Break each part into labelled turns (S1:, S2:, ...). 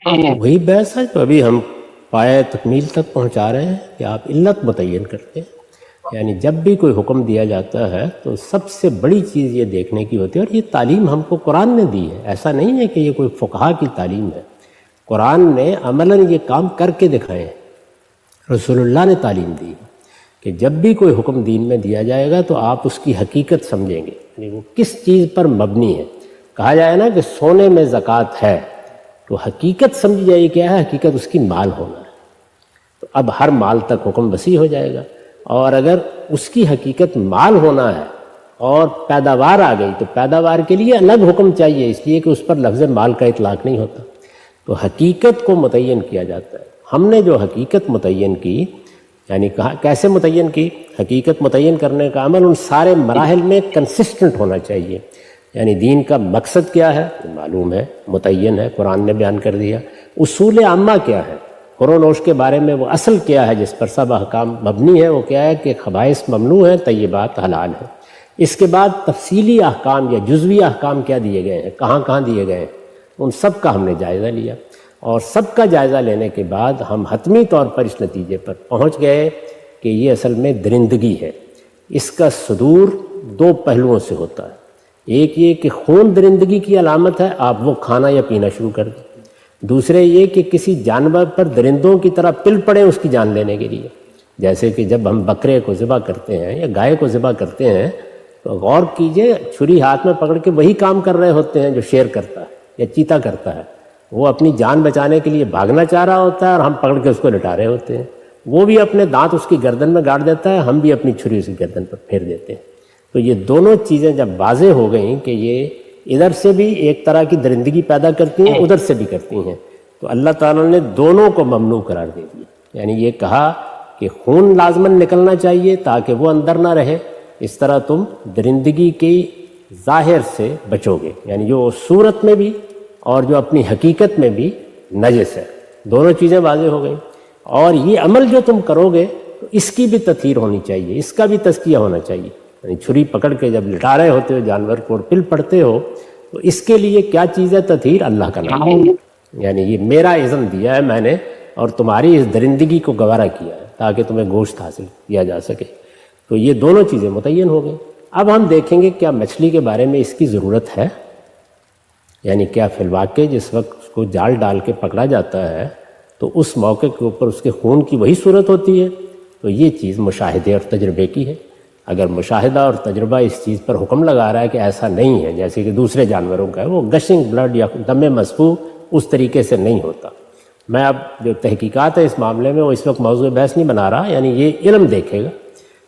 S1: وہی بحث ہے جو ابھی ہم پائے تکمیل تک پہنچا رہے ہیں کہ آپ علت متعین کرتے ہیں. یعنی جب بھی کوئی حکم دیا جاتا ہے تو سب سے بڑی چیز یہ دیکھنے کی ہوتی ہے، اور یہ تعلیم ہم کو قرآن نے دی ہے، ایسا نہیں ہے کہ یہ کوئی فقہا کی تعلیم ہے. قرآن نے عملاً یہ کام کر کے دکھائے ہیں. رسول اللہ نے تعلیم دی کہ جب بھی کوئی حکم دین میں دیا جائے گا تو آپ اس کی حقیقت سمجھیں گے، یعنی وہ کس چیز پر مبنی ہے. کہا جائے نا کہ سونے میں زکوٰۃ ہے، تو حقیقت سمجھ جائے کیا ہے، حقیقت اس کی مال ہونا ہے. تو اب ہر مال تک حکم وسیع ہو جائے گا، اور اگر اس کی حقیقت مال ہونا ہے اور پیداوار آ گئی تو پیداوار کے لیے الگ حکم چاہیے، اس لیے کہ اس پر لفظ مال کا اطلاق نہیں ہوتا. تو حقیقت کو متعین کیا جاتا ہے. ہم نے جو حقیقت متعین کی، یعنی کہا کیسے متعین کی؟ حقیقت متعین کرنے کا عمل ان سارے مراحل میں کنسسٹنٹ ہونا چاہیے. یعنی دین کا مقصد کیا ہے معلوم ہے، متعین ہے، قرآن نے بیان کر دیا. اصول عامہ کیا ہے، خور و نوش کے بارے میں وہ اصل کیا ہے جس پر سب احکام مبنی ہے، وہ کیا ہے کہ خبائث ممنوع ہیں، طیبات حلال ہیں. اس کے بعد تفصیلی احکام یا جزوی احکام کیا دیے گئے ہیں، کہاں کہاں دیے گئے ہیں، ان سب کا ہم نے جائزہ لیا. اور سب کا جائزہ لینے کے بعد ہم حتمی طور پر اس نتیجے پر پہنچ گئے کہ یہ اصل میں درندگی ہے. اس کا صدور دو پہلوؤں سے ہوتا ہے. ایک یہ کہ خون درندگی کی علامت ہے، آپ وہ کھانا یا پینا شروع کر دیں. دوسرے یہ کہ کسی جانور پر درندوں کی طرح پل پڑیں اس کی جان لینے کے لیے. جیسے کہ جب ہم بکرے کو ذبح کرتے ہیں یا گائے کو ذبح کرتے ہیں تو غور کیجئے، چھری ہاتھ میں پکڑ کے وہی کام کر رہے ہوتے ہیں جو شیر کرتا ہے یا چیتا کرتا ہے. وہ اپنی جان بچانے کے لیے بھاگنا چاہ رہا ہوتا ہے اور ہم پکڑ کے اس کو لٹا رہے ہوتے ہیں. وہ بھی اپنے دانت اس کی گردن میں گاڑ دیتا ہے، ہم بھی اپنی چھری اس کی گردن پر پھیر دیتے ہیں. تو یہ دونوں چیزیں جب واضح ہو گئیں کہ یہ ادھر سے بھی ایک طرح کی درندگی پیدا کرتی ہیں، ادھر سے بھی کرتی ہیں، تو اللہ تعالیٰ نے دونوں کو ممنوع قرار دے دیا. یعنی یہ کہا کہ خون لازماً نکلنا چاہیے تاکہ وہ اندر نہ رہے، اس طرح تم درندگی کی ظاہر سے بچو گے، یعنی جو صورت میں بھی اور جو اپنی حقیقت میں بھی نجس ہے. دونوں چیزیں واضح ہو گئیں. اور یہ عمل جو تم کرو گے تو اس کی بھی تطہیر ہونی چاہیے، اس کا بھی تزکیہ ہونا چاہیے. یعنی چھری پکڑ کے جب لٹا رہے ہوتے ہو جانور کو اور پل پڑتے ہو تو اس کے لیے کیا چیز ہے تطہیر؟ اللہ کا نام. یعنی یہ میرا اذن دیا ہے میں نے اور تمہاری اس درندگی کو گوارا کیا ہے تاکہ تمہیں گوشت حاصل کیا جا سکے. تو یہ دونوں چیزیں متعین ہو گئیں. اب ہم دیکھیں گے کیا مچھلی کے بارے میں اس کی ضرورت ہے، یعنی کیا فی الواقع جس وقت اس کو جال ڈال کے پکڑا جاتا ہے تو اس موقع کے اوپر اس کے خون کی وہی صورت ہوتی ہے. تو یہ چیز مشاہدے اور تجربے کی ہے. اگر مشاہدہ اور تجربہ اس چیز پر حکم لگا رہا ہے کہ ایسا نہیں ہے جیسے کہ دوسرے جانوروں کا ہے، وہ گشنگ بلڈ یا دم مسفوح اس طریقے سے نہیں ہوتا. میں اب جو تحقیقات ہے اس معاملے میں وہ اس وقت موضوع بحث نہیں بنا رہا، یعنی یہ علم دیکھے گا.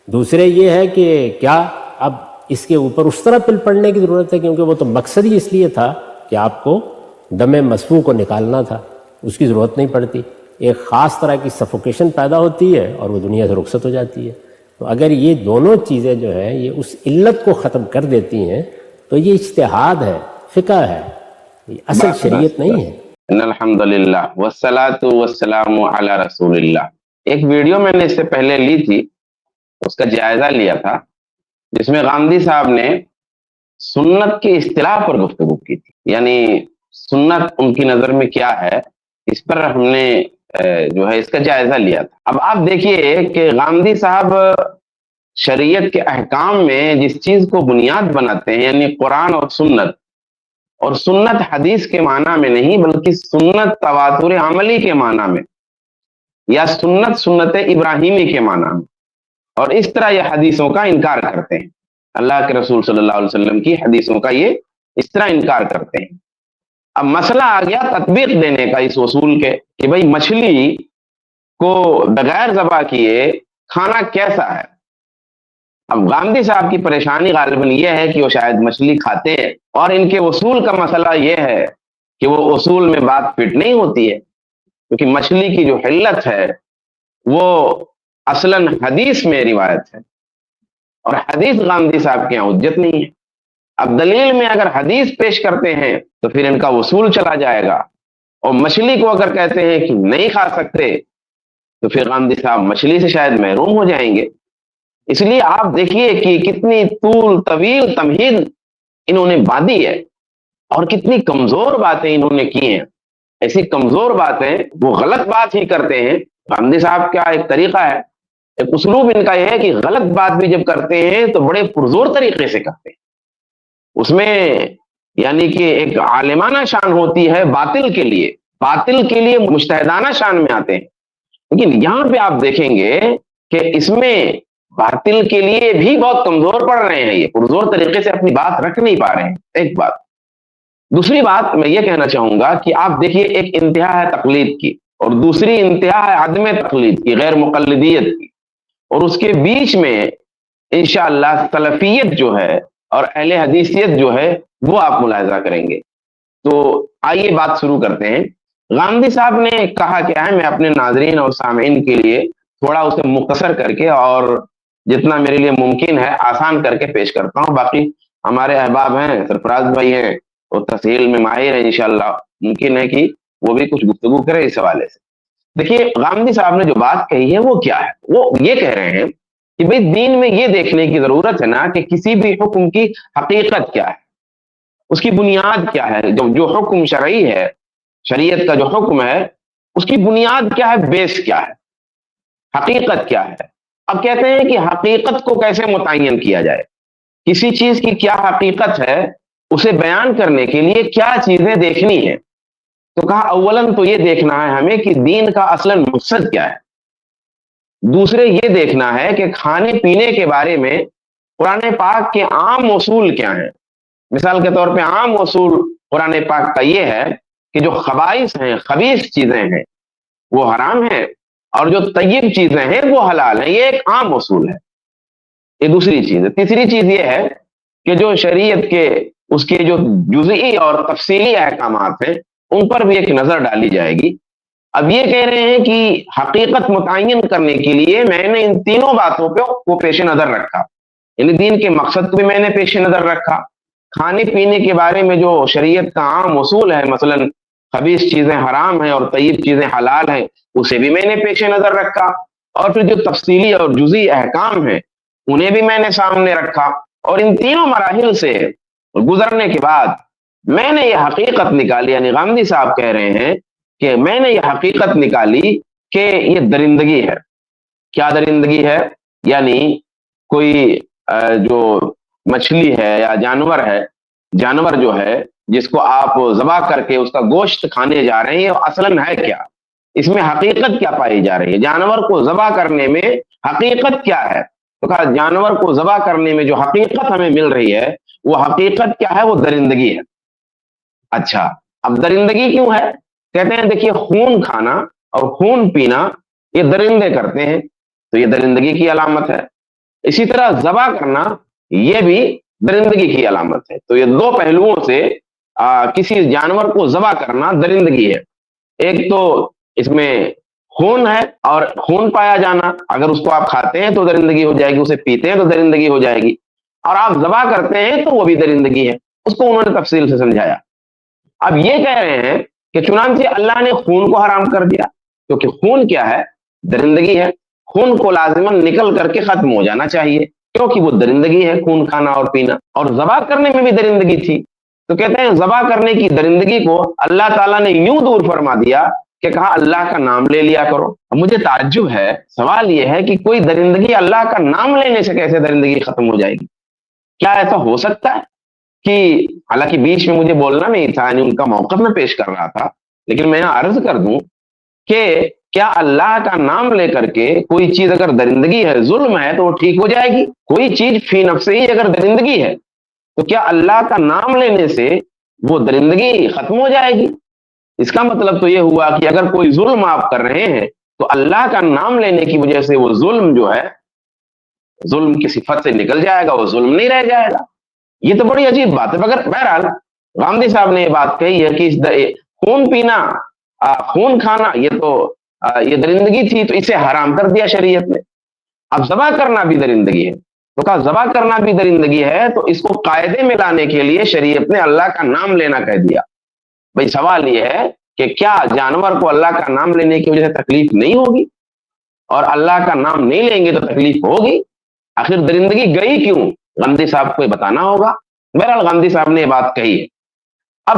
S1: دوسرے یہ ہے کہ کیا اب اس کے اوپر اس طرح پل پڑنے کی ضرورت ہے، کیونکہ وہ تو مقصد ہی اس لیے تھا کہ آپ کو دم مسفوح کو نکالنا تھا، اس کی ضرورت نہیں پڑتی. ایک خاص طرح کی سفوکیشن پیدا ہوتی ہے اور وہ دنیا سے رخصت ہو جاتی ہے. تو اگر یہ دونوں چیزیں جو ہیں یہ اس علت کو ختم کر دیتی ہیں تو یہ اجتہاد ہے، فقہ ہے، یہ اصل شریعت نہیں ہے.
S2: ان الحمدللہ والصلاة والسلام علی رسول اللہ. ایک ویڈیو میں نے اس سے پہلے لی تھی، اس کا جائزہ لیا تھا، جس میں غامدی صاحب نے سنت کی اصطلاح پر گفتگو کی تھی. یعنی سنت ان کی نظر میں کیا ہے، اس پر ہم نے جو ہے اس کا جائزہ لیا تھا. اب آپ دیکھیے کہ غامدی صاحب شریعت کے احکام میں جس چیز کو بنیاد بناتے ہیں، یعنی قرآن اور سنت حدیث کے معنی میں نہیں بلکہ سنت تواتر عملی کے معنی میں، یا سنت ابراہیمی کے معنی میں، اور اس طرح یہ حدیثوں کا انکار کرتے ہیں. اللہ کے رسول صلی اللہ علیہ وسلم کی حدیثوں کا یہ اس طرح انکار کرتے ہیں. اب مسئلہ آ گیا تطبیق دینے کا اس اصول کے کہ بھئی مچھلی کو بغیر ذبح کیے کھانا کیسا ہے. اب غامدی صاحب کی پریشانی غالباً یہ ہے کہ وہ شاید مچھلی کھاتے ہیں، اور ان کے اصول کا مسئلہ یہ ہے کہ وہ اصول میں بات فٹ نہیں ہوتی ہے، کیونکہ مچھلی کی جو حلت ہے وہ اصلاً حدیث میں روایت ہے، اور حدیث غامدی صاحب کے یہاں حجت نہیں ہے. اب دلیل میں اگر حدیث پیش کرتے ہیں تو پھر ان کا اصول چلا جائے گا، اور مچھلی کو اگر کہتے ہیں کہ نہیں کھا سکتے تو پھر غامدی صاحب مچھلی سے شاید محروم ہو جائیں گے. اس لیے آپ دیکھیے کہ کتنی طویل تمہید انہوں نے باندھی ہے اور کتنی کمزور باتیں انہوں نے کی ہیں. ایسی کمزور باتیں وہ غلط بات ہی کرتے ہیں. غامدی صاحب کا ایک طریقہ ہے, ایک اسلوب ان کا یہ ہے کہ غلط بات بھی جب کرتے ہیں تو بڑے پرزور طریقے سے کرتے ہیں. اس میں یعنی کہ ایک عالمانہ شان ہوتی ہے باطل کے لیے مجتہدانہ شان میں آتے ہیں. لیکن یہاں پہ آپ دیکھیں گے کہ اس میں باطل کے لیے بھی بہت کمزور پڑ رہے ہیں, یہ پرزور طریقے سے اپنی بات رکھ نہیں پا رہے ہیں. ایک بات. دوسری بات میں یہ کہنا چاہوں گا کہ آپ دیکھیے, ایک انتہا ہے تقلید کی اور دوسری انتہا ہے عدم تقلید کی, غیر مقلدیت کی, اور اس کے بیچ میں انشاءاللہ سلفیت جو ہے اور اہل حدیثیت جو ہے وہ آپ ملاحظہ کریں گے. تو آئیے بات شروع کرتے ہیں. غامدی صاحب نے کہا کیا ہے, میں اپنے ناظرین اور سامعین کے لیے تھوڑا اسے مختصر کر کے اور جتنا میرے لیے ممکن ہے آسان کر کے پیش کرتا ہوں. باقی ہمارے احباب ہیں, سرفراز بھائی ہیں, وہ تسہیل میں ماہر ہیں, انشاءاللہ ممکن ہے کہ وہ بھی کچھ گفتگو کرے اس حوالے سے. دیکھیے غامدی صاحب نے جو بات کہی ہے وہ کیا ہے, وہ یہ کہہ رہے ہیں کہ بھئی دین میں یہ دیکھنے کی ضرورت ہے نا کہ کسی بھی حکم کی حقیقت کیا ہے, اس کی بنیاد کیا ہے. جو حکم شرعی ہے, شریعت کا جو حکم ہے, اس کی بنیاد کیا ہے, بیس کیا ہے, حقیقت کیا ہے. اب کہتے ہیں کہ حقیقت کو کیسے متعین کیا جائے, کسی چیز کی کیا حقیقت ہے, اسے بیان کرنے کے لیے کیا چیزیں دیکھنی ہیں. تو کہا اولاً تو یہ دیکھنا ہے ہمیں کہ دین کا اصلاً مقصد کیا ہے. دوسرے یہ دیکھنا ہے کہ کھانے پینے کے بارے میں قرآن پاک کے عام اصول کیا ہیں. مثال کے طور پہ عام اصول قرآن پاک کا یہ ہے کہ جو خبائث ہیں, خبیث چیزیں ہیں, وہ حرام ہیں, اور جو طیب چیزیں ہیں وہ حلال ہیں. یہ ایک عام اصول ہے. یہ دوسری چیز ہے. تیسری چیز یہ ہے کہ جو شریعت کے اس کے جو جزئی اور تفصیلی احکامات ہیں ان پر بھی ایک نظر ڈالی جائے گی. اب یہ کہہ رہے ہیں کہ حقیقت متعین کرنے کے لیے میں نے ان تینوں باتوں کو پیش نظر رکھا, یعنی دین کے مقصد کو بھی میں نے پیش نظر رکھا, کھانے پینے کے بارے میں جو شریعت کا عام اصول ہے, مثلا خبیث چیزیں حرام ہیں اور طیب چیزیں حلال ہیں, اسے بھی میں نے پیش نظر رکھا, اور پھر جو تفصیلی اور جزئی احکام ہیں انہیں بھی میں نے سامنے رکھا. اور ان تینوں مراحل سے گزرنے کے بعد میں نے یہ حقیقت نکالی, یعنی غامدی صاحب کہہ رہے ہیں کہ میں نے یہ حقیقت نکالی کہ یہ درندگی ہے. کیا درندگی ہے, یعنی کوئی جو مچھلی ہے یا جانور ہے, جانور جو ہے جس کو آپ ذبح کر کے اس کا گوشت کھانے جا رہے ہیں, اصلاً ہے کیا, اس میں حقیقت کیا پائی جا رہی ہے, جانور کو ذبح کرنے میں حقیقت کیا ہے. تو کہا جانور کو ذبح کرنے میں جو حقیقت ہمیں مل رہی ہے وہ حقیقت کیا ہے, وہ درندگی ہے. اچھا, اب درندگی کیوں ہے؟ کہتے ہیں دیکھیے خون کھانا اور خون پینا یہ درندے کرتے ہیں, تو یہ درندگی کی علامت ہے. اسی طرح ذبح کرنا یہ بھی درندگی کی علامت ہے. تو یہ دو پہلوؤں سے کسی جانور کو ذبح کرنا درندگی ہے. ایک تو اس میں خون ہے اور خون پایا جانا, اگر اس کو آپ کھاتے ہیں تو درندگی ہو جائے گی, اسے پیتے ہیں تو درندگی ہو جائے گی, اور آپ ذبح کرتے ہیں تو وہ بھی درندگی ہے. اس کو انہوں نے تفصیل سے سمجھایا. اب یہ کہہ رہے ہیں کہ چنانچہ اللہ نے خون کو حرام کر دیا, کیونکہ خون کیا ہے, درندگی ہے. خون کو لازماً نکل کر کے ختم ہو جانا چاہیے, کیونکہ وہ درندگی ہے, خون کھانا اور پینا. اور ذبح کرنے میں بھی درندگی تھی, تو کہتے ہیں ذبح کرنے کی درندگی کو اللہ تعالیٰ نے یوں دور فرما دیا کہ کہا اللہ کا نام لے لیا کرو. اب مجھے تعجب ہے, سوال یہ ہے کہ کوئی درندگی اللہ کا نام لینے سے کیسے درندگی ختم ہو جائے گی؟ کیا ایسا ہو سکتا ہے کہ, حالانکہ بیچ میں مجھے بولنا نہیں تھا, یعنی ان کا موقف میں پیش کر رہا تھا, لیکن میں عرض کر دوں کہ کیا اللہ کا نام لے کر کے کوئی چیز اگر درندگی ہے, ظلم ہے, تو وہ ٹھیک ہو جائے گی؟ کوئی چیز فی نفسہ ہی اگر درندگی ہے تو کیا اللہ کا نام لینے سے وہ درندگی ختم ہو جائے گی؟ اس کا مطلب تو یہ ہوا کہ اگر کوئی ظلم آپ کر رہے ہیں تو اللہ کا نام لینے کی وجہ سے وہ ظلم جو ہے, ظلم کی صفت سے نکل جائے گا, وہ ظلم نہیں رہ جائے گا. یہ تو بڑی عجیب بات ہے. مگر بہرحال غامدی صاحب نے یہ بات کہی ہے کہ خون پینا, خون کھانا یہ درندگی تھی, تو اسے حرام کر دیا شریعت نے. اب ذبح کرنا بھی درندگی ہے, تو کہا ذبح کرنا بھی درندگی ہے, تو اس کو قاعدے میں لانے کے لیے شریعت نے اللہ کا نام لینا کہہ دیا. بھئی سوال یہ ہے کہ کیا جانور کو اللہ کا نام لینے کی وجہ سے تکلیف نہیں ہوگی, اور اللہ کا نام نہیں لیں گے تو تکلیف ہوگی؟ آخر درندگی گئی کیوں؟ غامدی صاحب کو بتانا ہوگا. بہرحال غامدی صاحب نے یہ بات کہی ہے. اب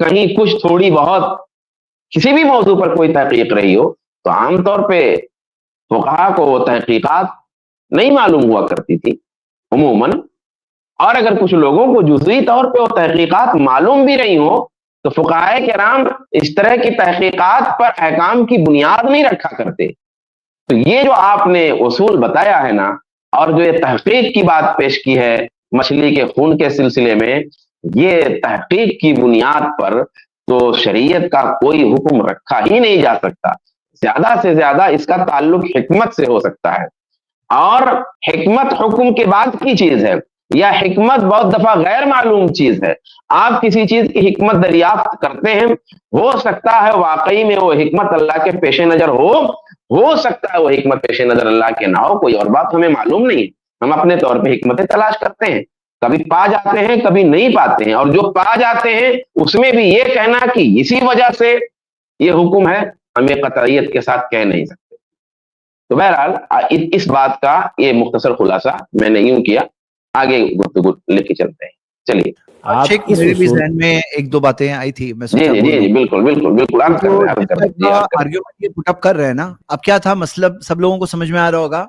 S2: کہیں کچھ تھوڑی بہت کسی بھی موضوع پر کوئی تحقیق رہی ہو تو عام طور پہ فقہا کو وہ تحقیقات نہیں معلوم ہوا کرتی تھی عموماً، اور اگر کچھ لوگوں کو جزوی طور پہ وہ تحقیقات معلوم بھی رہی ہوں تو فقہائے کرام اس طرح کی تحقیقات پر احکام کی بنیاد نہیں رکھا کرتے. تو یہ جو آپ نے اصول بتایا ہے نا، اور جو یہ تحقیق کی بات پیش کی ہے مچھلی کے خون کے سلسلے میں، یہ تحقیق کی بنیاد پر تو شریعت کا کوئی حکم رکھا ہی نہیں جا سکتا. زیادہ سے زیادہ اس کا تعلق حکمت سے ہو سکتا ہے، اور حکمت حکم کے بعد کی چیز ہے، یا حکمت بہت دفعہ غیر معلوم چیز ہے. آپ کسی چیز کی حکمت دریافت کرتے ہیں، ہو سکتا ہے واقعی میں وہ حکمت اللہ کے پیش نظر ہو سکتا ہے وہ حکمت پیش نظر اللہ کے نہ ہو، کوئی اور بات ہمیں معلوم نہیں. ہم اپنے طور پہ حکمتیں تلاش کرتے ہیں، کبھی پا جاتے ہیں کبھی نہیں پاتے ہیں، اور جو پا جاتے ہیں اس میں بھی یہ کہنا کہ اسی وجہ سے یہ حکم ہے، ہمیں قطعیت کے ساتھ کہہ نہیں سکتے. تو بہرحال اس بات کا یہ مختصر خلاصہ میں نے یوں کیا، آگے گفتگو لے کے چلتے ہیں. چلیے
S1: آپ
S3: شیخ،
S1: اس
S3: میرے بھی
S1: اصول
S3: ذہن میں ایک دو باتیں آئی تھی، میں
S2: جی
S3: سوچا
S2: جی جی جی بالکل بالکل بالکل آپ کر رہے ہیں، آپ کر رہے ہیں، جی آپ کر رہے ہیں.
S3: آرگیومنٹ یہ پٹ اپ کر رہے ہیں نا. اب کیا تھا مطلب، سب لوگوں کو سمجھ میں آ رہا ہوگا.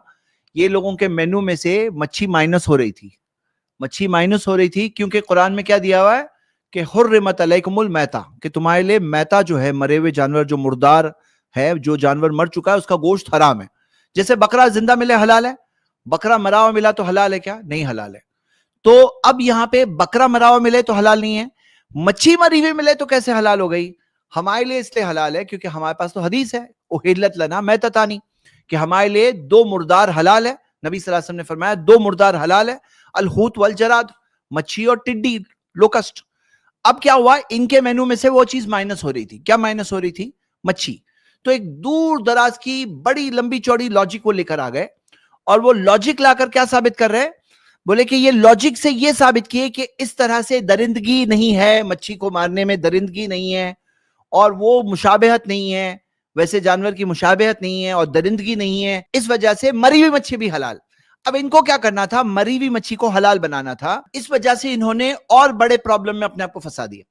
S3: یہ لوگوں کے مینو میں سے مچھی مائنس ہو رہی تھی، مچھی مائنس ہو رہی تھی کیونکہ قرآن میں کیا دیا ہوا ہے کہ حرمت علیکم المیتہ، کہ تمہارے لیے میتہ جو ہے مرے ہوئے جانور، جو مردار ہے، جو جانور مر چکا ہے اس کا گوشت حرام ہے. جیسے بکرا زندہ ملے حلال ہے، بکرا مرا ہوا ملا تو حلال ہے کیا؟ نہیں حلال ہے. تو اب یہاں پہ بکرا مرا ہوا ملے تو حلال نہیں ہے، مچھی مری ہوئی ملے تو کیسے حلال ہو گئی؟ ہمارے لیے اس لیے حلال ہے کیونکہ ہمارے پاس تو حدیث ہے، احلت لنا میتتانی، کہ ہمارے لیے دو مردار حلال ہے. نبی صلی اللہ علیہ وسلم نے فرمایا دو مردار حلال ہے، الحوت والجراد، مچھی اور ٹڈی، لوکسٹ. اب کیا ہوا، ان کے مینو میں سے وہ چیز مائنس ہو رہی تھی. کیا مائنس ہو رہی تھی؟ مچھی. تو ایک دور دراز کی بڑی لمبی چوڑی لاجک وہ لے کر آ گئے، اور وہ لاجک لا کر کیا ثابت کر رہے؟ بولے کہ یہ لاجک سے یہ ثابت کیے کہ اس طرح سے درندگی نہیں ہے، مچھی کو مارنے میں درندگی نہیں ہے، اور وہ مشابہت نہیں ہے، ویسے جانور کی مشابہت نہیں ہے اور درندگی نہیں ہے، اس وجہ سے مری ہوئی مچھی بھی حلال. اب ان کو کیا کرنا تھا؟ مری ہوئی مچھی کو حلال بنانا تھا. اس وجہ سے انہوں نے اور بڑے پرابلم میں اپنے آپ کو پھنسا دیا،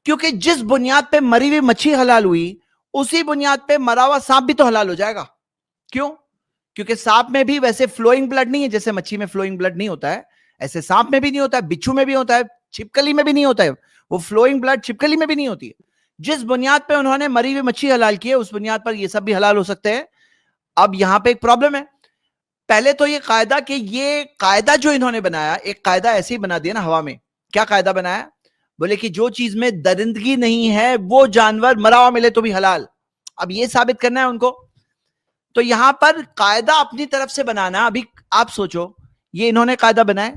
S3: کیونکہ جس بنیاد پہ مری ہوئی مچھی حلال ہوئی اسی بنیاد پہ مرا ہوا سانپ بھی تو حلال ہو جائے گا. کیوں؟ کیونکہ سانپ میں بھی ویسے فلوئنگ بلڈ نہیں ہے، جیسے مچھی میں فلوئنگ بلڈ نہیں ہوتا ہے، ایسے سانپ میں بھی نہیں ہوتا ہے، بچھو میں بھی ہوتا ہے، چھپکلی میں بھی نہیں ہوتا ہے، وہ فلوئنگ بلڈ چھپکلی میں بھی نہیں ہوتی ہے. جس بنیاد پہ انہوں نے مری ہوئی مچھی حلال کی ہے اس بنیاد پر یہ سب بھی حلال ہو سکتے ہیں. اب یہاں پہ ایک پرابلم ہے. پہلے تو یہ قاعدہ، کہ یہ قاعدہ جو انہوں نے بنایا، ایک قاعدہ ایسے ہی بنا دیا نا ہوا میں. کیا قاعدہ بنایا؟ بولے کہ جو چیز میں درندگی نہیں ہے وہ جانور مرا ہوا ملے تو بھی حلال. اب یہ ثابت کرنا ہے ان کو. تو یہاں پر قاعدہ اپنی طرف سے بنانا. ابھی آپ سوچو، یہ انہوں نے قاعدہ بنائے،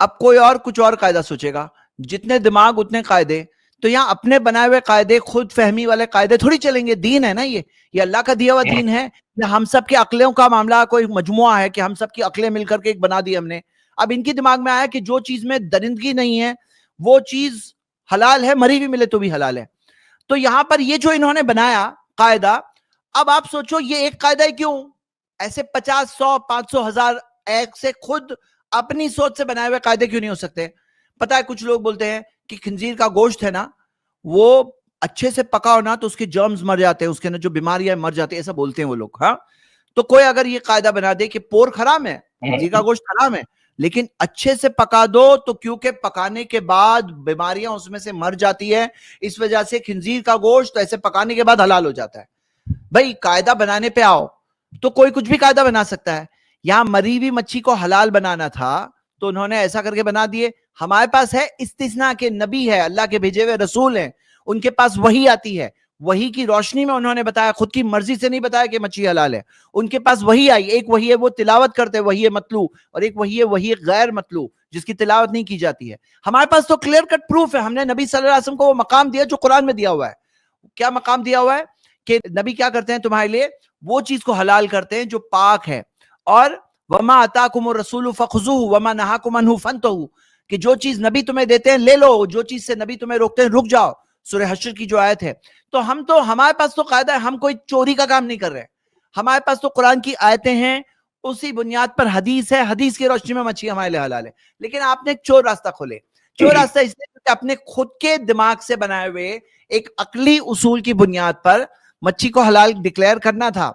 S3: اب کوئی اور کچھ اور قاعدہ سوچے گا. جتنے دماغ اتنے قاعدے. تو یہاں اپنے بنائے ہوئے قاعدے، خود فہمی والے قاعدے تھوڑی چلیں گے. دین ہے نا، یہ اللہ کا دیا ہوا دین ہے. ہم سب کے عقلوں کا معاملہ کوئی مجموعہ ہے کہ ہم سب کی عقلیں مل کر کے ایک بنا دی ہم نے. اب ان کی دماغ میں آیا کہ جو چیز میں درندگی نہیں ہے وہ چیز حلال ہے، مری بھی ملے تو بھی حلال ہے. تو یہاں پر یہ جو انہوں نے بنایا قاعدہ، اب آپ سوچو یہ ایک قاعدہ ہے، کیوں ایسے 50 100 500 1000 ایک سے خود اپنی سوچ سے بنائے ہوئے قاعدے کیوں نہیں ہو سکتے؟ پتا ہے کچھ لوگ بولتے ہیں کہ خنزیر کا گوشت ہے نا، وہ اچھے سے پکا ہونا تو اس کے جرمز مر جاتے ہیں، اس کے جو بیماریاں مر جاتے ہیں، ایسا بولتے ہیں وہ لوگ. ہاں، تو کوئی اگر یہ قاعدہ بنا دے کہ پورک حرام ہے، خنزیر کا گوشت حرام ہے، لیکن اچھے سے پکا دو تو کیونکہ پکانے کے بعد بیماریاں اس میں سے مر جاتی ہے، اس وجہ سے خنزیر کا گوشت ایسے پکانے کے بعد حلال ہو جاتا ہے. بھائی قاعدہ بنانے پہ آؤ تو کوئی کچھ بھی قاعدہ بنا سکتا ہے. یہاں مری ہوئی مچھی کو حلال بنانا تھا تو انہوں نے ایسا کر کے بنا دیے. ہمارے پاس ہے استثناء کے نبی ہے، اللہ کے بھیجے ہوئے رسول ہیں، ان کے پاس وحی آتی ہے، وحی کی روشنی میں انہوں نے بتایا، خود کی مرضی سے نہیں بتایا کہ مچھی حلال ہے. ان کے پاس وحی آئی، ایک وحی ہے وہ تلاوت کرتے وحی مطلوع، اور ایک وحی ہے وحی غیر مطلوع جس کی تلاوت نہیں کی جاتی ہے. ہمارے پاس تو کلیئر کٹ پروف ہے، ہم نے نبی صلی اللہ علیہ وسلم کو وہ مقام دیا جو قرآن میں دیا ہوا ہے. کیا مقام دیا ہوا ہے؟ کہ نبی کیا کرتے ہیں تمہارے لیے؟ وہ چیز کو حلال کرتے ہیں جو پاک ہے، اور وما آتاکم الرسول فخذوہ وما نہاکم عنہ فانتہوا، کہ جو چیز نبی تمہیں دیتے ہیں لے لو، جو چیز سے نبی تمہیں روکتے ہیں رک جاؤ. سورہ حشر کی جو آیت ہے. تو ہمارے پاس تو قاعدہ ہے، ہم کوئی چوری کا کام نہیں کر رہے. ہمارے پاس تو قرآن کی آیتیں ہیں، اسی بنیاد پر حدیث ہے، حدیث کی روشنی میں مچھی ہمارے لیے حلال ہے. لیکن آپ نے ایک چور راستہ کھولے کیوں راستہ؟ اس لیے کہ اپنے خود کے دماغ سے بنائے ہوئے ایک عقلی اصول کی بنیاد پر مچھی کو حلال ڈکلیئر کرنا تھا.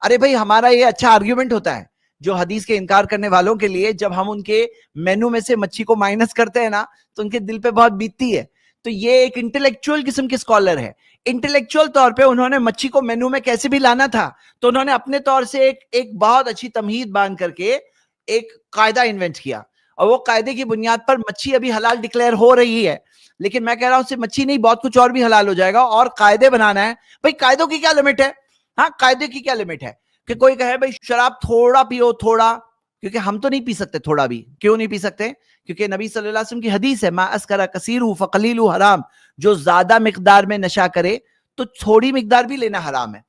S3: ارے بھائی ہمارا یہ اچھا آرگیومنٹ ہوتا ہے جو حدیث کے انکار کرنے والوں کے لیے، جب ہم ان کے مینو میں سے مچھی کو مائنس کرتے ہیں نا تو ان کے دل پہ بہت بیتتی ہے. تو یہ ایک انٹلیکچوئل قسم کے اسکالر ہے. انٹلیکچوئل طور پہ انہوں نے مچھی کو مینو میں کیسے بھی لانا تھا، تو انہوں نے اپنے طور سے ایک بہت اچھی تمہید باندھ کر کے ایک قاعدہ انوینٹ کیا، اور وہ قاعدے کی بنیاد پر مچھی ابھی حلال ڈکلیئر ہو رہی ہے. لیکن میں کہہ رہا ہوں اس سے مچھی نہیں بہت کچھ اور بھی حلال ہو جائے گا. اور قاعدے بنانا ہے بھائی، قاعدوں کی کیا لمٹ ہے؟ ہاں قاعدے کی کیا لمٹ ہے کہ کوئی کہے بھائی شراب تھوڑا پیو، تھوڑا، کیونکہ ہم تو نہیں پی سکتے تھوڑا بھی. کیوں نہیں پی سکتے؟ کیونکہ نبی صلی اللہ علیہ وسلم کی حدیث ہے، ما اسکر کثیر فقلیل حرام، جو زیادہ مقدار میں نشہ کرے تو تھوڑی مقدار بھی لینا حرام ہے.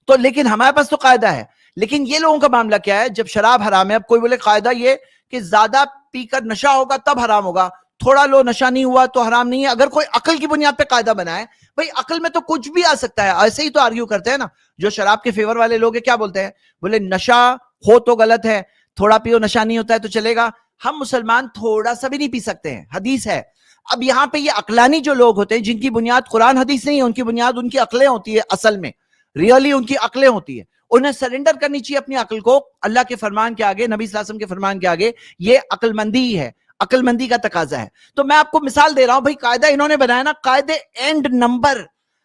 S3: تو لیکن ہمارے پاس تو قاعدہ ہے. لیکن یہ لوگوں کا معاملہ کیا ہے؟ جب شراب حرام ہے، اب کوئی بولے قاعدہ یہ کہ زیادہ پی کر نشہ ہوگا تب حرام ہوگا، تھوڑا لو نشہ نہیں ہوا تو حرام نہیں ہے. اگر کوئی عقل کی بنیاد پہ قاعدہ بنائے، بھائی عقل میں تو کچھ بھی آ سکتا ہے. ایسے ہی تو آرگیو کرتے ہیں نا جو شراب کے فیور والے لوگ ہیں، کیا بولتے ہیں؟ بولے نشہ ہو تو غلط ہے، تھوڑا پیو نشہ نہیں ہوتا ہے تو چلے گا. ہم مسلمان تھوڑا سا بھی نہیں پی سکتے ہیں، حدیث ہے. اب یہاں پہ یہ عقلانی جو لوگ ہوتے ہیں جن کی بنیاد قرآن حدیث نہیں ہے، ان کی بنیاد ان کی عقلیں ہوتی ہے. اصل میں ریئلی ان کی عقلیں ہوتی ہے. انہیں سرنڈر کرنی چاہیے اپنی عقل کو اللہ کے فرمان کے آگے، نبی صلی اللہ علیہ وسلم کے فرمان کے آگے. یہ عقل مندی ہی ہے، عقل مندی کا تقاضا ہے. تو میں آپ کو مثال دے رہا ہوں بھائی، قاعدہ انہوں نے بنایا نا، قاعدے اینڈ نمبر،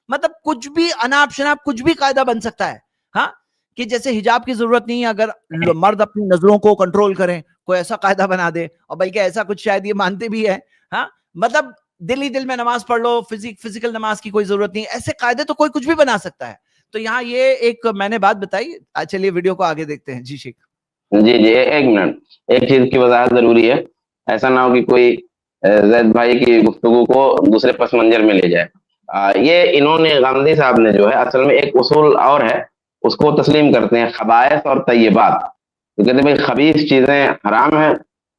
S3: مطلب کچھ بھی اناپ شناپ کچھ بھی قاعدہ بن سکتا ہے. ہاں کہ جیسے حجاب کی ضرورت نہیں ہے اگر مرد اپنی نظروں کو کنٹرول کریں، کوئی ایسا قاعدہ بنا دے. اور بلکہ ایسا کچھ شاید یہ مانتے بھی ہے. ہاں مطلب دل ہی دل میں نماز پڑھ لو، فزیکل نماز کی کوئی ضرورت نہیں. ایسے قاعدے تو کوئی کچھ بھی بنا سکتا ہے. تو یہاں یہ ایک میں نے بات بتائی. چلیے ویڈیو کو آگے دیکھتے ہیں. جی شیخ.
S2: جی ایک منٹ، ایک چیز کی وضاحت ضروری ہے. ایسا نہ ہو کہ کوئی زید بھائی کی گفتگو کو دوسرے پس منظر میں لے جائے. یہ انہوں نے غامدی صاحب نے جو ہے اصل میں ایک اصول اور ہے، اس کو تسلیم کرتے ہیں، خبائث اور طیبات. تو کہتے ہیں بھائی خبیث چیزیں حرام ہیں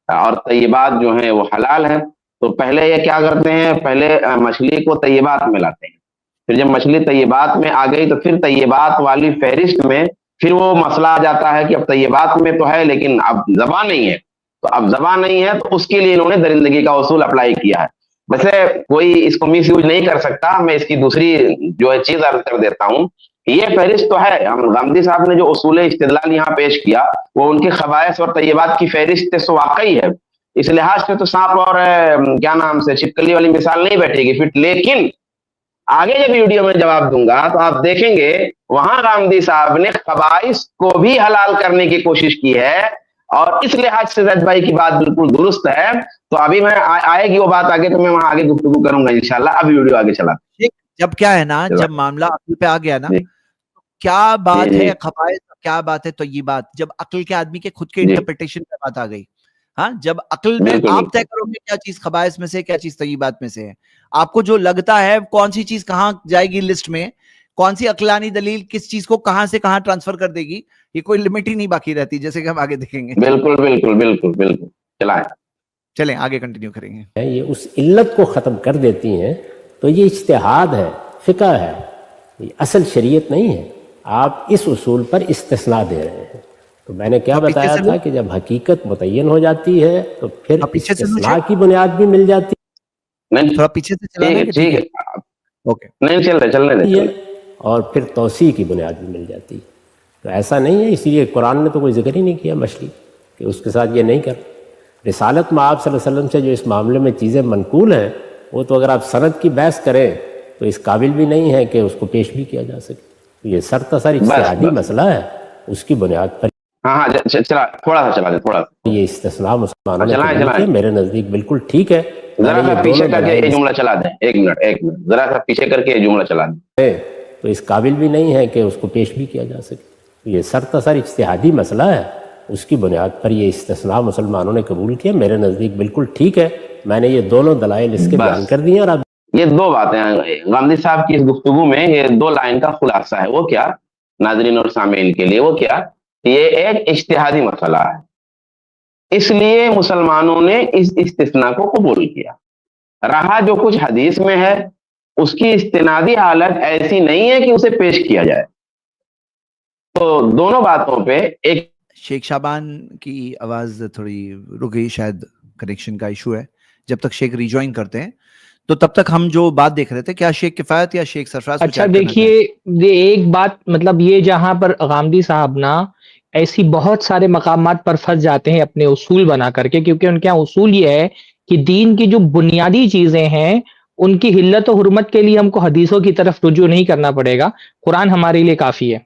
S2: اور طیبات جو ہیں وہ حلال ہیں. تو پہلے یہ کیا کرتے ہیں؟ پہلے مچھلی کو طیبات میں لاتے ہیں. پھر جب مچھلی طیبات میں آ گئی تو پھر طیبات والی فہرست میں پھر وہ مسئلہ آ جاتا ہے کہ اب طیبات میں تو ہے لیکن اب زبان نہیں ہے. تو اب زبان نہیں ہے تو اس کے لیے انہوں نے درندگی کا اصول اپلائی کیا ہے. ویسے کوئی اس کو مس یوز نہیں کر سکتا. میں اس کی دوسری جو ہے چیز عرض کر دیتا ہوں. یہ فہرست تو ہے، غامدی صاحب نے جو اصول استدلال یہاں پیش کیا وہ ان کے خبائث اور طیبات کی فہرست سے واقعی ہے. اس لحاظ سے تو سانپ اور کیا نام سے چھپکلی والی مثال نہیں بیٹھے گی فٹ. لیکن آگے جب ویڈیو میں جواب دوں گا تو آپ دیکھیں گے وہاں غامدی صاحب نے خبائث کو بھی حلال کرنے کی کوشش کی ہے. اور اس لحاظ سے زید بھائی کی بات بالکل درست ہے. تو ابھی میں آئے گی وہ بات آگے تو میں وہاں آگے گفتگو کروں گا انشاءاللہ. اب ویڈیو آگے چلا.
S3: جب کیا ہے نا، جب معاملہ عقل پہ آ گیا نا، کیا بات ہے خبائث، کیا بات ہے طیبات، جب عقل کے آدمی کے خود کے انٹرپریٹیشن پہ بات آ گئی. ہاں جب عقل میں آپ طے کرو گے کیا چیز خبائث میں سے کیا چیز طیبات میں سے ہے. آپ کو جو لگتا ہے کون سی چیز کہاں جائے گی لسٹ میں، کون سی عقلانی دلیل کس چیز کو کہاں سے کہاں ٹرانسفر کر دے گی، یہ کوئی لمٹ ہی نہیں باقی رہتی، جیسے کہ ہم آگے دیکھیں گے.
S2: بالکل بالکل بالکل بالکل
S3: چلیں آگے کنٹینیو کریں گے.
S1: یہ اس علت کو ختم کر دیتی ہیں. تو یہ اجتہاد ہے، فقہ ہے، یہ اصل شریعت نہیں ہے. آپ اس اصول پر استثناء دے رہے ہیں. تو میں نے کیا بتایا تھا کہ جب حقیقت متعین ہو جاتی ہے تو پھر استثناء کی بنیاد بھی مل جاتی
S2: ہے.
S3: تھوڑا پیچھے سے چلانا ہے، ٹھیک ہے اوکے
S2: نہیں چلنے دیں.
S1: اور پھر توسیع کی بنیاد بھی مل جاتی. تو ایسا نہیں ہے. اس لیے قرآن نے تو کوئی ذکر ہی نہیں کیا مچھلی کہ اس کے ساتھ یہ نہیں کر. رسالت میں آپ صلی اللہ علیہ وسلم سے جو اس معاملے میں چیزیں منقول ہیں وہ تو اگر آپ سند کی بحث کریں تو اس قابل بھی نہیں ہے کہ اس کو پیش بھی کیا جا سکے. یہ سرتاسر اجتہادی مسئلہ ہے، اس کی بنیاد پر
S2: ہاں چلا تھوڑا سا چلا دیں تھوڑا سا.
S1: یہ استثناء مسلمانوں نے قبول کیا، میرے نزدیک بالکل ٹھیک ہے.
S2: ذرا سا پیچھے کر کے یہ جملہ چلا دیں. ایک منٹ ذرا سا پیچھے کر کے یہ جملہ چلا دیں.
S1: تو اس قابل بھی نہیں ہے کہ اس کو پیش بھی کیا جا سکے. یہ سرتاسر اجتہادی مسئلہ ہے، اس کی بنیاد پر یہ استثناء مسلمانوں نے قبول کیا. میرے نزدیک بالکل ٹھیک ہے. میں نے یہ دونوں دلائل اس کے بیان کر دیے. اور اب
S2: یہ دو باتیں غامدی صاحب کی اس گفتگو میں، یہ دو لائن کا خلاصہ ہے. وہ کیا ناظرین اور سامعین کے لیے؟ وہ کیا؟ یہ ایک اجتہادی مسئلہ ہے، اس لیے مسلمانوں نے اس استثناء کو قبول کیا. رہا جو کچھ حدیث میں ہے اس کی استنادی حالت ایسی نہیں ہے کہ اسے پیش کیا جائے. تو دونوں باتوں پہ ایک
S3: شیخ شعبان کی آواز تھوڑی رک گئی، شاید کنیکشن کا ایشو ہے. جب تک شیخ ریجوائن کرتے ہیں. تو تب تک ہم جو بات دیکھ رہے تھے, کیا شیخ کفایت یا شیخ سرفراز کچھ
S4: اچھا
S3: ایڈ کرنا
S4: دیکھیے, یہ ایک بات مطلب یہ جہاں پر غامدی صاحب نا ایسی بہت سارے مقامات پر پھنس جاتے ہیں اپنے اصول بنا کر کے, کیونکہ ان کے یہاں اصول یہ ہے کہ دین کی جو بنیادی چیزیں ہیں ان کی حلت و حرمت کے لیے ہم کو حدیثوں کی طرف رجوع نہیں کرنا پڑے گا, قرآن ہمارے لیے کافی ہے.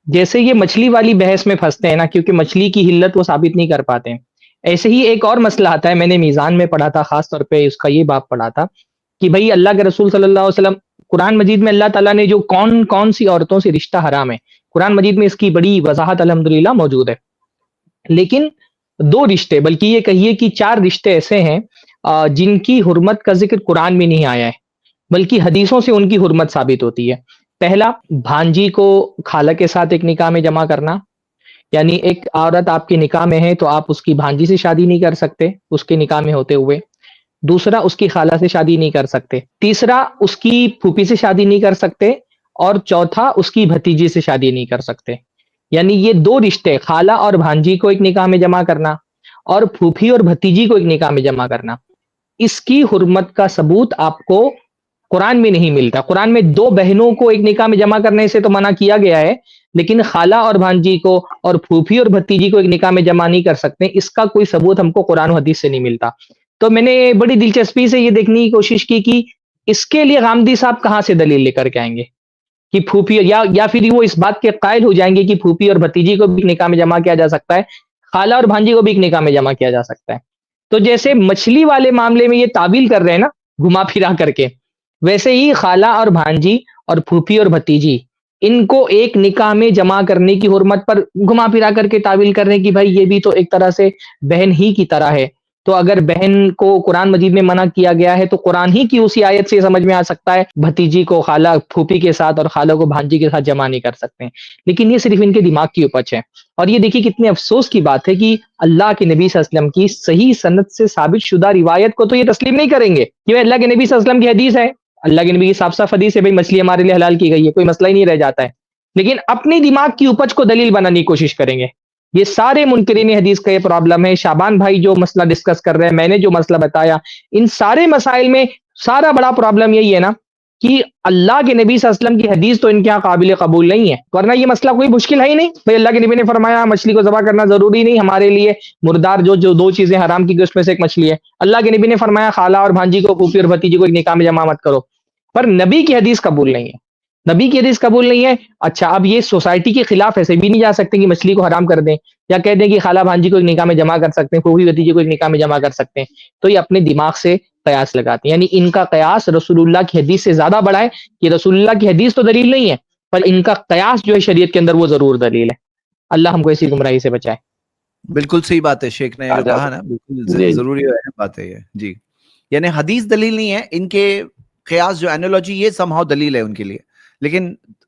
S4: جیسے یہ مچھلی والی بحث میں پھنستے ہیں نا, کیونکہ مچھلی کی حلت وہ ثابت نہیں کر پاتے ہیں. ایسے ہی ایک اور مسئلہ آتا ہے, میں نے میزان میں پڑھا تھا, خاص طور پہ اس کا یہ باب پڑھا تھا کہ بھئی اللہ کے رسول صلی اللہ علیہ وسلم, قرآن مجید میں اللہ تعالیٰ نے جو کون سی عورتوں سے رشتہ حرام ہے, قرآن مجید میں اس کی بڑی وضاحت الحمدللہ موجود ہے. لیکن 2 رشتے, بلکہ یہ کہیے کہ 4 رشتے ایسے ہیں جن کی حرمت کا ذکر قرآن میں نہیں آیا ہے, بلکہ حدیثوں سے ان کی حرمت ثابت ہوتی ہے. پہلا, بھانجی کو خالہ کے ساتھ ایک نکاح میں جمع کرنا, یعنی ایک عورت آپ کے نکاح میں ہے تو آپ اس کی بھانجی سے شادی نہیں کر سکتے اس کے نکاح میں ہوتے ہوئے. دوسرا, اس کی خالہ سے شادی نہیں کر سکتے. تیسرا, اس کی پھوپھی سے شادی نہیں کر سکتے. اور چوتھا, اس کی بھتیجی سے شادی نہیں کر سکتے. یعنی یہ 2 رشتے, خالہ اور بھانجی کو ایک نکاح میں جمع کرنا اور پھوپھی اور بھتیجی کو ایک نکاح میں جمع کرنا, اس کی حرمت کا ثبوت آپ کو قرآن میں نہیں ملتا. قرآن میں 2 بہنوں کو ایک نکاح میں جمع کرنے سے تو منع کیا گیا ہے, لیکن خالہ اور بھانجی کو اور پھوپھی اور بھتیجی کو ایک نکاح میں جمع نہیں کر سکتے. اس کا کوئی ثبوت ہم کو قرآن و حدیث سے نہیں ملتا. تو میں نے بڑی دلچسپی سے یہ دیکھنے کی کوشش کی کہ اس کے لیے غامدی صاحب کہاں سے دلیل لے کر کے آئیں گے کہ پھوپھی یا پھر وہ اس بات کے قائل ہو جائیں گے کہ پھوپھی اور بھتیجی کو بھی نکاح میں جمع کیا جا سکتا ہے, خالہ اور بھانجی کو بھی نکاح میں جمع کیا جا سکتا ہے. تو جیسے مچھلی والے معاملے میں یہ تعویل کر رہے ہیں نا گھما پھرا کر کے, ویسے ہی خالہ اور بھانجی اور پھوپھی اور بھتیجی ان کو ایک نکاح میں جمع کرنے کی حرمت پر گھما پھرا کر کے تعویل کر رہے ہیں کہ بھائی یہ بھی تو ایک طرح سے بہن ہی کی طرح ہے. تو اگر بہن کو قرآن مجید میں منع کیا گیا ہے تو قرآن ہی کی اسی آیت سے سمجھ میں آ سکتا ہے بھتیجی کو خالہ پھوپھی کے ساتھ اور خالہ کو بھانجی کے ساتھ جمع نہیں کر سکتے ہیں. لیکن یہ صرف ان کے دماغ کی اپج ہے. اور یہ دیکھیے کتنے افسوس کی بات ہے کہ اللہ کے نبی صلی اللہ علیہ وسلم کی صحیح سند سے ثابت شدہ روایت کو تو یہ تسلیم نہیں کریں گے کہ اللہ کے نبی صلی اللہ علیہ وسلم کی حدیث ہے, اللہ کے نبی کی صاف صاف حدیث ہے بھائی مچھلی ہمارے لیے حلال کی گئی ہے, کوئی مسئلہ ہی نہیں رہ جاتا ہے. لیکن اپنی دماغ کی اپج کو دلیل بنانے کی کوشش کریں گے. یہ سارے منکرین حدیث کا یہ پرابلم ہے. شعبان بھائی جو مسئلہ ڈسکس کر رہے ہیں, میں نے جو مسئلہ بتایا, ان سارے مسائل میں سارا بڑا پرابلم یہی ہے نا کہ اللہ کے نبی صلی اللہ علیہ وسلم کی حدیث تو ان کے یہاں قابل قبول نہیں ہے. ورنہ یہ مسئلہ کوئی مشکل ہے ہی نہیں بھائی, اللہ کے نبی نے فرمایا مچھلی کو ذبح کرنا ضروری نہیں ہمارے لیے, مردار جو 2 چیزیں حرام کی گوشت میں سے ایک مچھلی ہے. اللہ کے نبی نے فرمایا خالہ اور بھانجی کو پھوپھی اور بھتیجی کو ایک نکاح میں جمع مت کرو, پر نبی کی حدیث قبول نہیں ہے. نبی کی حدیث قبول نہیں ہے. اچھا, اب یہ سوسائٹی کے خلاف ایسے بھی نہیں جا سکتے کہ مچھلی کو حرام کر دیں, یا کہہ دیں کہ خالہ بھانجی کو ایک نکاح میں جمع کر سکتے ہیں, پھوپھی بھتیجی کو ایک نکاح میں جمع کر سکتے ہیں. تو یہ اپنے دماغ سے قیاس لگاتے ہیں, یعنی ان کا قیاس رسول اللہ کی حدیث سے زیادہ بڑا ہے. کہ رسول اللہ کی حدیث تو دلیل نہیں ہے, پر ان کا قیاس جو ہے شریعت کے اندر وہ ضرور دلیل ہے. اللہ ہم کو ایسی گمراہی سے بچائے.
S3: بالکل صحیح بات ہے شیخ نے جو کہا نا, بالکل ضروری بات ہے یہ. جی, یعنی حدیث دلیل نہیں ہے, ان کے قیاس جو اینالوجی یہ سمہاؤ دلیل ہے ان کے لیے, لیکن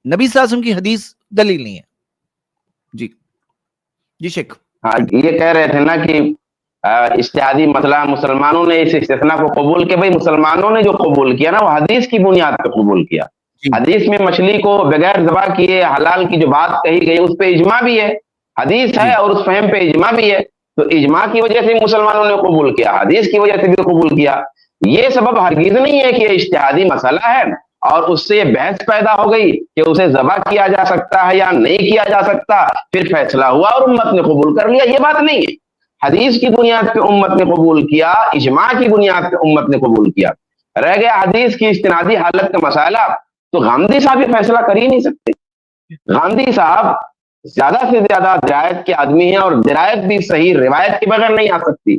S3: نبی صلی اللہ علیہ وسلم کی حدیث دلیل نہیں ہے. جی جی شیخ.
S2: ہاں, یہ کہہ رہے تھے نا کہ اجتہادی مسئلہ مسلمانوں نے اس استثناء کو قبول کیا. بھائی مسلمانوں نے جو قبول کیا نا وہ حدیث کی بنیاد پہ قبول کیا. حدیث میں مچھلی کو بغیر ذبح کیے حلال کی جو بات کہی گئی اس پہ اجماع بھی ہے, حدیث ہے اور اس فہم پہ اجماع بھی ہے. تو اجماع کی وجہ سے مسلمانوں نے قبول کیا, حدیث کی وجہ سے بھی قبول کیا. یہ سبب ہرگز نہیں ہے کہ یہ اجتہادی مسئلہ ہے اور اس سے یہ بحث پیدا ہو گئی کہ اسے ذبح کیا جا سکتا ہے یا نہیں کیا جا سکتا, پھر فیصلہ ہوا اور امت نے قبول کر لیا. یہ بات نہیں ہے. حدیث کی بنیاد پہ امت نے قبول کیا, اجماع کی بنیاد پہ امت نے قبول کیا. رہ گیا حدیث کی استنادی حالت کا مسئلہ, تو غامدی صاحب یہ فیصلہ کر ہی نہیں سکتے. غامدی صاحب زیادہ سے زیادہ درایت کے آدمی ہیں, اور درایت بھی صحیح روایت کے بغیر نہیں آ سکتی.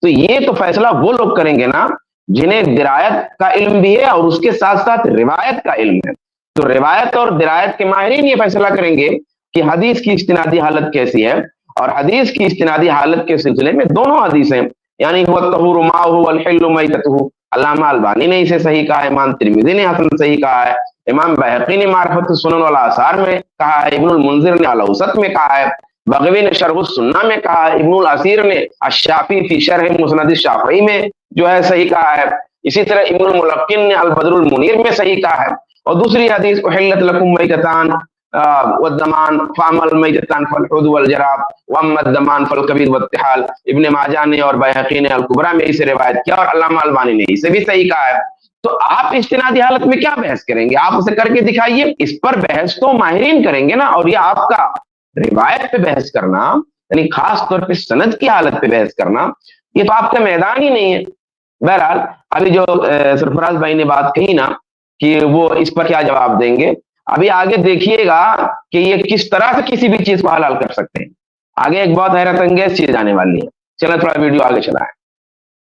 S2: تو یہ تو فیصلہ وہ لوگ کریں گے نا جنہیں درایت کا علم بھی ہے اور اس کے ساتھ ساتھ روایت کا علم ہے. تو روایت اور درایت کے ماہرین یہ فیصلہ کریں گے کہ حدیث کی استنادی حالت کیسی ہے. اور حدیث کی استنادی حالت کے سلسلے میں دونوں حدیثیں, یعنی هو الطهور ماؤه والحل میتته, علامہ البانی نے اسے صحیح کہا ہے, امام ترمذی نے حسن صحیح کہا ہے, امام بہقی نے معرفت السنن والآثار میں کہا ہے, ابن المنذر نے الاوسط میں کہا ہے, بغوی نے شرح السنہ میں کہا ہے, ابن الاسیر نے الشافعی فی شرح مسند الشافعی میں جو ہے صحیح کہا ہے. اسی طرح ابن الملقن نے البدر المنیر میں صحیح کہا ہے. اور دوسری حدیث احلت لکم میتتان والدمان فعمل میتتان فالحود والجراب واما الدمان فالکبیر والطحال. ابن ماجہ نے اور بیہقی نے الکبریٰ میں اسے روایت کیا اور علامہ البانی نے اسے بھی صحیح کہا ہے. تو آپ استنادی حالت میں کیا بحث کریں گے؟ آپ اسے کر کے دکھائیے. اس پر بحث تو ماہرین کریں گے نا. اور یہ آپ کا روایت پہ بحث کرنا, یعنی خاص طور پہ سند کی حالت پہ بحث کرنا, یہ تو آپ کا میدان ہی نہیں ہے. بہرحال ابھی جو سرفراز بھائی نے بات کہی نا کہ وہ اس پر کیا جواب دیں گے, ابھی آگے دیکھیے گا کہ یہ کس طرح سے کسی بھی چیز کو حلال کر سکتے ہیں. آگے ایک بہت حیرت انگیز چیز آنے والی ہے. چلیں تھوڑا ویڈیو آگے چلائیں.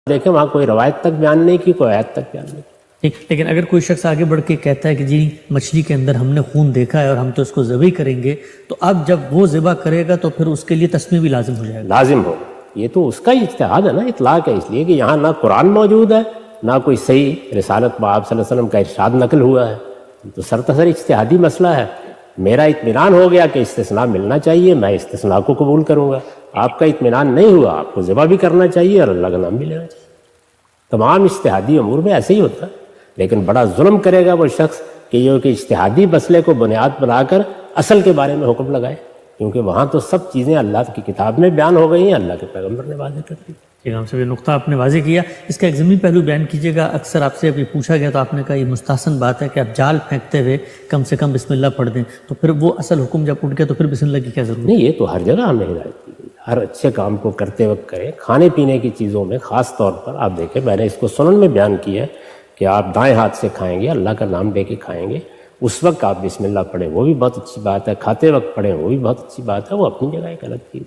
S1: دیکھیں وہاں کوئی روایت تک بیان نہیں کی, کوئی آیت تک بیان نہیں کی.
S5: لیکن اگر کوئی شخص آگے بڑھ کے کہتا ہے کہ جی مچھلی کے اندر ہم نے خون دیکھا ہے اور ہم تو اس کو ذبح کریں گے, تو اب جب وہ ذبح کرے گا تو پھر اس کے لیے تسمیہ بھی لازم ہو جائے گا.
S1: لازم ہوگا. یہ تو اس کا ہی اجتہاد ہے نا, اطلاق ہے, اس لیے کہ یہاں نہ قرآن موجود ہے نہ کوئی صحیح رسالت میں آپ صلی اللہ علیہ وسلم کا ارشاد نقل ہوا ہے. تو سرتسر اجتہادی مسئلہ ہے. میرا اطمینان ہو گیا کہ استثناء ملنا چاہیے, میں استثناء کو قبول کروں گا. آپ کا اطمینان نہیں ہوا, آپ کو ذبح بھی کرنا چاہیے اور اللہ کا نام بھی لینا چاہیے. تمام اجتہادی امور میں ایسے ہی ہوتا ہے. لیکن بڑا ظلم کرے گا وہ شخص کہ یہ کہ اجتہادی مسئلے کو بنیاد بنا کر اصل کے بارے میں حکم لگائے, کیونکہ وہاں تو سب چیزیں اللہ کی کتاب میں بیان ہو گئی ہیں, اللہ کے پیغمبر نے واضح کر دی.
S5: امام صاحب یہ نقطہ آپ نے واضح کیا, اس کا ایک ضمنی پہلو بیان کیجیے گا. اکثر آپ سے ابھی پوچھا گیا تو آپ نے کہا یہ مستحسن بات ہے کہ آپ جال پھینکتے ہوئے کم سے کم بسم اللہ پڑھ دیں, تو پھر وہ اصل حکم جب اٹھ گیا تو پھر بسم اللہ کی کیا ضرورت؟
S1: نہیں, یہ تو ہر جگہ ہمیں ہدایت کی گئی, ہر اچھے کام کو کرتے وقت کریں. کھانے پینے کی چیزوں میں خاص طور پر آپ دیکھیں, میں نے اس کو سنن میں بیان کیا ہے کہ آپ دائیں ہاتھ سے کھائیں گے, اللہ کا نام لے کے کھائیں گے, اس وقت آپ بسم اللہ پڑھیں, وہ بھی بہت اچھی بات ہے. کھاتے وقت پڑھیں, وہ بھی بہت اچھی بات ہے, وہ اپنی جگہ ایک الگ چیز.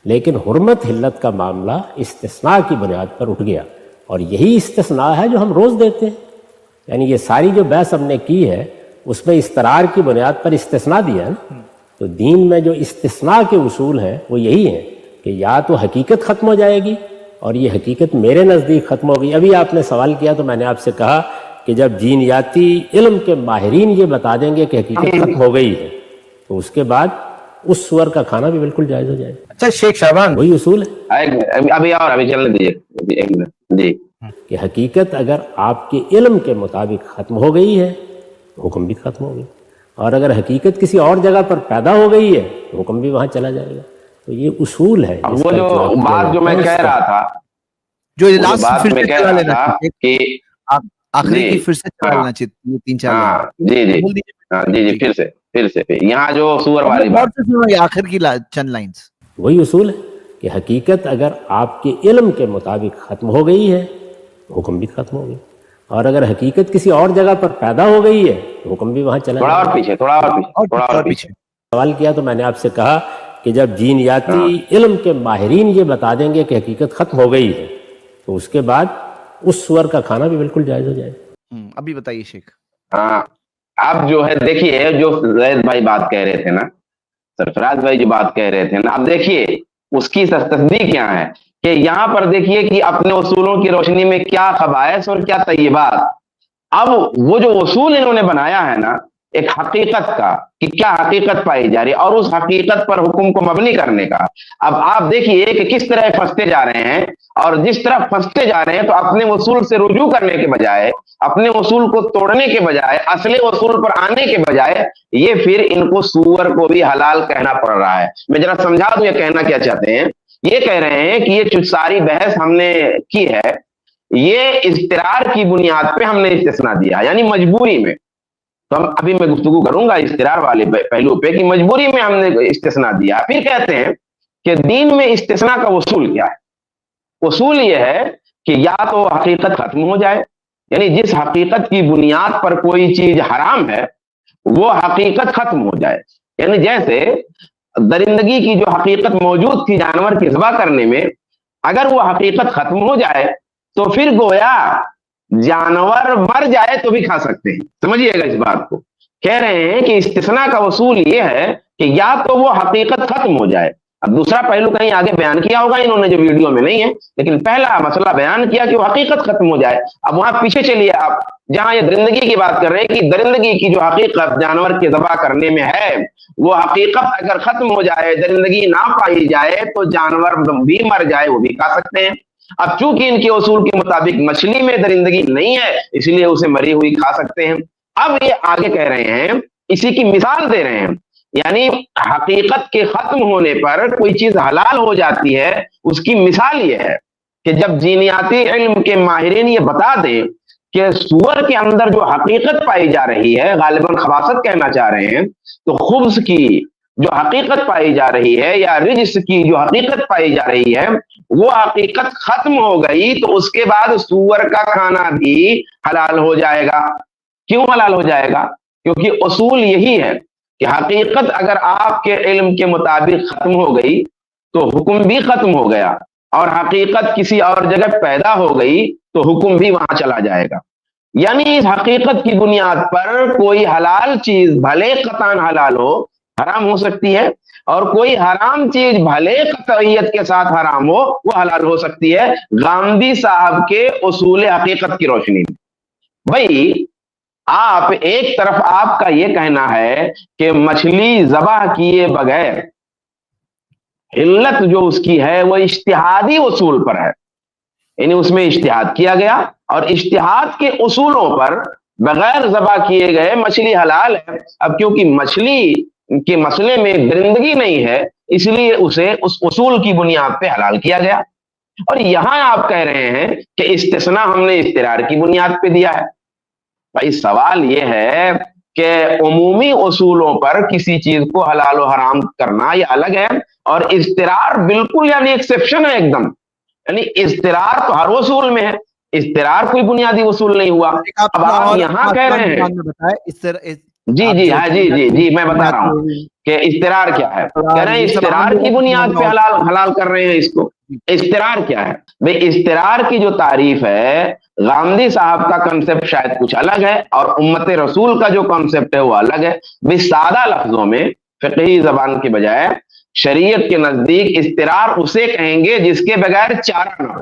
S1: لیکن حرمت حلت کا معاملہ استثناء کی بنیاد پر اٹھ گیا, اور یہی استثناء ہے جو ہم روز دیتے ہیں. یعنی یہ ساری جو بحث ہم نے کی ہے اس میں استرار کی بنیاد پر استثناء دیا ہے نا. تو دین میں جو استثناء کے اصول ہیں وہ یہی ہیں کہ یا تو حقیقت ختم ہو جائے گی, اور یہ حقیقت میرے نزدیک ختم ہو گئی. ابھی آپ نے سوال کیا تو میں نے آپ سے کہا کہ جب جینیاتی علم کے ماہرین یہ بتا دیں گے کہ حقیقت ختم ہو گئی ہے, تو اس کے بعد اس سور کا کھانا بھی بالکل جائز ہو جائے گا.
S3: اچھا شیخ شعبان,
S1: وہی اصول ہے.
S2: ابھی چلنے دیجیے ایک منٹ. جی,
S1: کہ حقیقت اگر آپ کے علم کے مطابق ختم ہو گئی ہے تو حکم بھی ختم ہو گئی, اور اگر حقیقت کسی اور جگہ پر پیدا ہو گئی ہے تو حکم بھی وہاں چلا جائے گا. تو یہ اصول ہے.
S2: وہ جو بات جو میں کہہ رہا تھا,
S3: جو
S2: بات میں کہہ رہا تھا کہ
S3: آخری کی پھر سے چلا لینا چاہیے 3-4.
S2: جی پھر سے یہاں جو سور والی بات,
S3: آخر کی چند لائنز,
S1: وہی اصول ہے کہ حقیقت اگر آپ کے علم کے مطابق ختم ہو گئی ہے تو حکم بھی ختم ہو گئی, اور اگر حقیقت کسی اور جگہ پر پیدا ہو گئی ہے تو حکم بھی وہاں چلا جائے گا.
S2: تھوڑا اور پیچھے
S1: سوال کیا تو میں نے آپ سے کہا کہ جب جینیاتی علم کے ماہرین یہ بتا دیں گے کہ حقیقت ختم ہو گئی ہے تو اس کے بعد اس سور کا کھانا بھی بالکل جائز ہو جائے گا.
S3: ابھی بتائیے شیخ.
S2: ہاں, اب جو ہے دیکھیے جو زید بھائی بات کہہ رہے تھے نا, سرفراز بھائی جو بات کہہ رہے تھے نا, اب دیکھیے اس کی تصدیق کیا ہے کہ یہاں پر دیکھیے کہ اپنے اصولوں کی روشنی میں کیا خبائث اور کیا طیبات. اب وہ جو اصول انہوں نے بنایا ہے نا ایک حقیقت کا کہ کیا حقیقت پائی جا رہی ہے اور اس حقیقت پر حکم کو مبنی کرنے کا. اب آپ دیکھیے کہ کس طرح پھنستے جا رہے ہیں, اور جس طرح پھنستے جا رہے ہیں تو اپنے اصول سے رجوع کرنے کے بجائے, اپنے اصول کو توڑنے کے بجائے, اصل اصول پر آنے کے بجائے, یہ پھر ان کو سور کو بھی حلال کہنا پڑ رہا ہے. میں ذرا سمجھا دوں یہ کہنا کیا چاہتے ہیں. یہ کہہ رہے ہیں کہ یہ ساری بحث ہم نے کی ہے یہ اضطرار کی بنیاد پہ ہم نے استثناء دیا, یعنی مجبوری میں. تو ہم ابھی میں گفتگو کروں گا اضطرار والے پہلو پہ کہ مجبوری میں ہم نے استثناء دیا. پھر کہتے ہیں کہ دین میں استثناء کا اصول کیا ہے. اصول یہ ہے کہ یا تو حقیقت ختم ہو جائے, یعنی جس حقیقت کی بنیاد پر کوئی چیز حرام ہے وہ حقیقت ختم ہو جائے. یعنی جیسے درندگی کی جو حقیقت موجود تھی جانور کی ذبح کرنے میں, اگر وہ حقیقت ختم ہو جائے تو پھر گویا جانور مر جائے تو بھی کھا سکتے ہیں. سمجھیے گا اس بات کو. کہہ رہے ہیں کہ استثناء کا اصول یہ ہے کہ یا تو وہ حقیقت ختم ہو جائے. اب دوسرا پہلو کہیں آگے بیان کیا ہوگا انہوں نے جو ویڈیو میں نہیں ہے, لیکن پہلا مسئلہ بیان کیا کہ وہ حقیقت ختم ہو جائے. اب وہاں پیچھے چلیے آپ جہاں یہ درندگی کی بات کر رہے ہیں کہ درندگی کی جو حقیقت جانور کے ذبح کرنے میں ہے وہ حقیقت اگر ختم ہو جائے, درندگی نہ پائی جائے تو جانور بھی مر جائے وہ بھی کھا سکتے ہیں. اب چونکہ ان کے اصول کے مطابق مچھلی میں درندگی نہیں ہے اس لیے اسے مری ہوئی کھا سکتے ہیں. اب یہ آگے کہہ رہے ہیں, اسی کی مثال دے رہے ہیں. یعنی حقیقت کے ختم ہونے پر کوئی چیز حلال ہو جاتی ہے، اس کی مثال یہ ہے کہ جب جینیاتی علم کے ماہرین یہ بتا دیں کہ سور کے اندر جو حقیقت پائی جا رہی ہے، غالباً خباثت کہنا چاہ رہے ہیں، تو خبث کی جو حقیقت پائی جا رہی ہے یا رجس کی جو حقیقت پائی جا رہی ہے وہ حقیقت ختم ہو گئی، تو اس کے بعد سور کا کھانا بھی حلال ہو جائے گا۔ کیوں حلال ہو جائے گا؟ کیونکہ اصول یہی ہے کہ حقیقت اگر آپ کے علم کے مطابق ختم ہو گئی تو حکم بھی ختم ہو گیا، اور حقیقت کسی اور جگہ پیدا ہو گئی تو حکم بھی وہاں چلا جائے گا۔ یعنی اس حقیقت کی بنیاد پر کوئی حلال چیز بھلے قطعاً حلال ہو، حرام ہو سکتی ہے، اور کوئی حرام چیز بھلے قطعیت کے ساتھ حرام ہو، وہ حلال ہو سکتی ہے، غامدی صاحب کے اصول حقیقت کی روشنی میں۔ بھائی آپ ایک طرف آپ کا یہ کہنا ہے کہ مچھلی ذبح کیے بغیر علت جو اس کی ہے وہ اجتہادی اصول پر ہے، یعنی اس میں اجتہاد کیا گیا، اور اجتہاد کے اصولوں پر بغیر ذبح کیے گئے مچھلی حلال ہے۔ اب کیونکہ مچھلی کے مسئلے میں درندگی نہیں ہے، اس لیے اسے اس اصول کی بنیاد پہ حلال کیا گیا، اور یہاں آپ کہہ رہے ہیں کہ استثناء ہم نے اضطرار کی بنیاد پہ دیا ہے۔ بھائی سوال یہ ہے کہ عمومی اصولوں پر کسی چیز کو حلال و حرام کرنا یہ الگ ہے، اور اضطرار بالکل یعنی ایکسیپشن ہے ایک دم، یعنی اضطرار تو ہر اصول میں ہے، اضطرار کوئی بنیادی اصول نہیں ہوا۔ اب آپ یہاں کہہ رہے ہیں جی میں بتا رہا ہوں کہ اضطرار کیا ہے، کہہ رہے ہیں اضطرار کی بنیاد پہ حلال کر رہے ہیں اس کو۔ اضطرار کیا ہے؟ بھئی اضطرار کی جو تعریف ہے، غامدی صاحب کا کنسپٹ شاید کچھ الگ ہے، اور امت رسول کا جو کنسپٹ ہے وہ الگ ہے۔ بھئی سادہ لفظوں میں، فقہی زبان کے بجائے شریعت کے نزدیک اضطرار اسے کہیں گے جس کے بغیر چارہ نہ ہو۔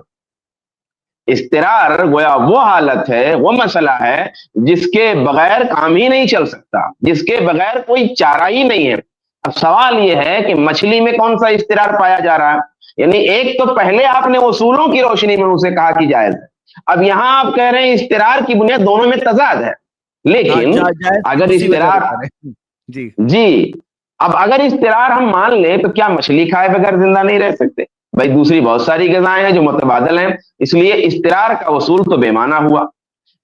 S2: اضطرار گویا وہ حالت ہے، وہ مسئلہ ہے جس کے بغیر کام ہی نہیں چل سکتا، جس کے بغیر کوئی چارہ ہی نہیں ہے۔ اب سوال یہ ہے کہ مچھلی میں کون سا اضطرار پایا جا رہا ہے؟ یعنی ایک تو پہلے آپ نے اصولوں کی روشنی میں اسے کہا کہ جائز ہے، اب یہاں آپ کہہ رہے ہیں اضطرار کی بنیاد، دونوں میں تضاد ہے۔ لیکن اگر اضطرار جی اب اگر اضطرار ہم مان لیں تو کیا مچھلی کھائے بغیر زندہ نہیں رہ سکتے؟ بھائی دوسری بہت ساری غذائیں ہیں جو متبادل ہیں، اس لیے اضطرار کا اصول تو بے معنی ہوا۔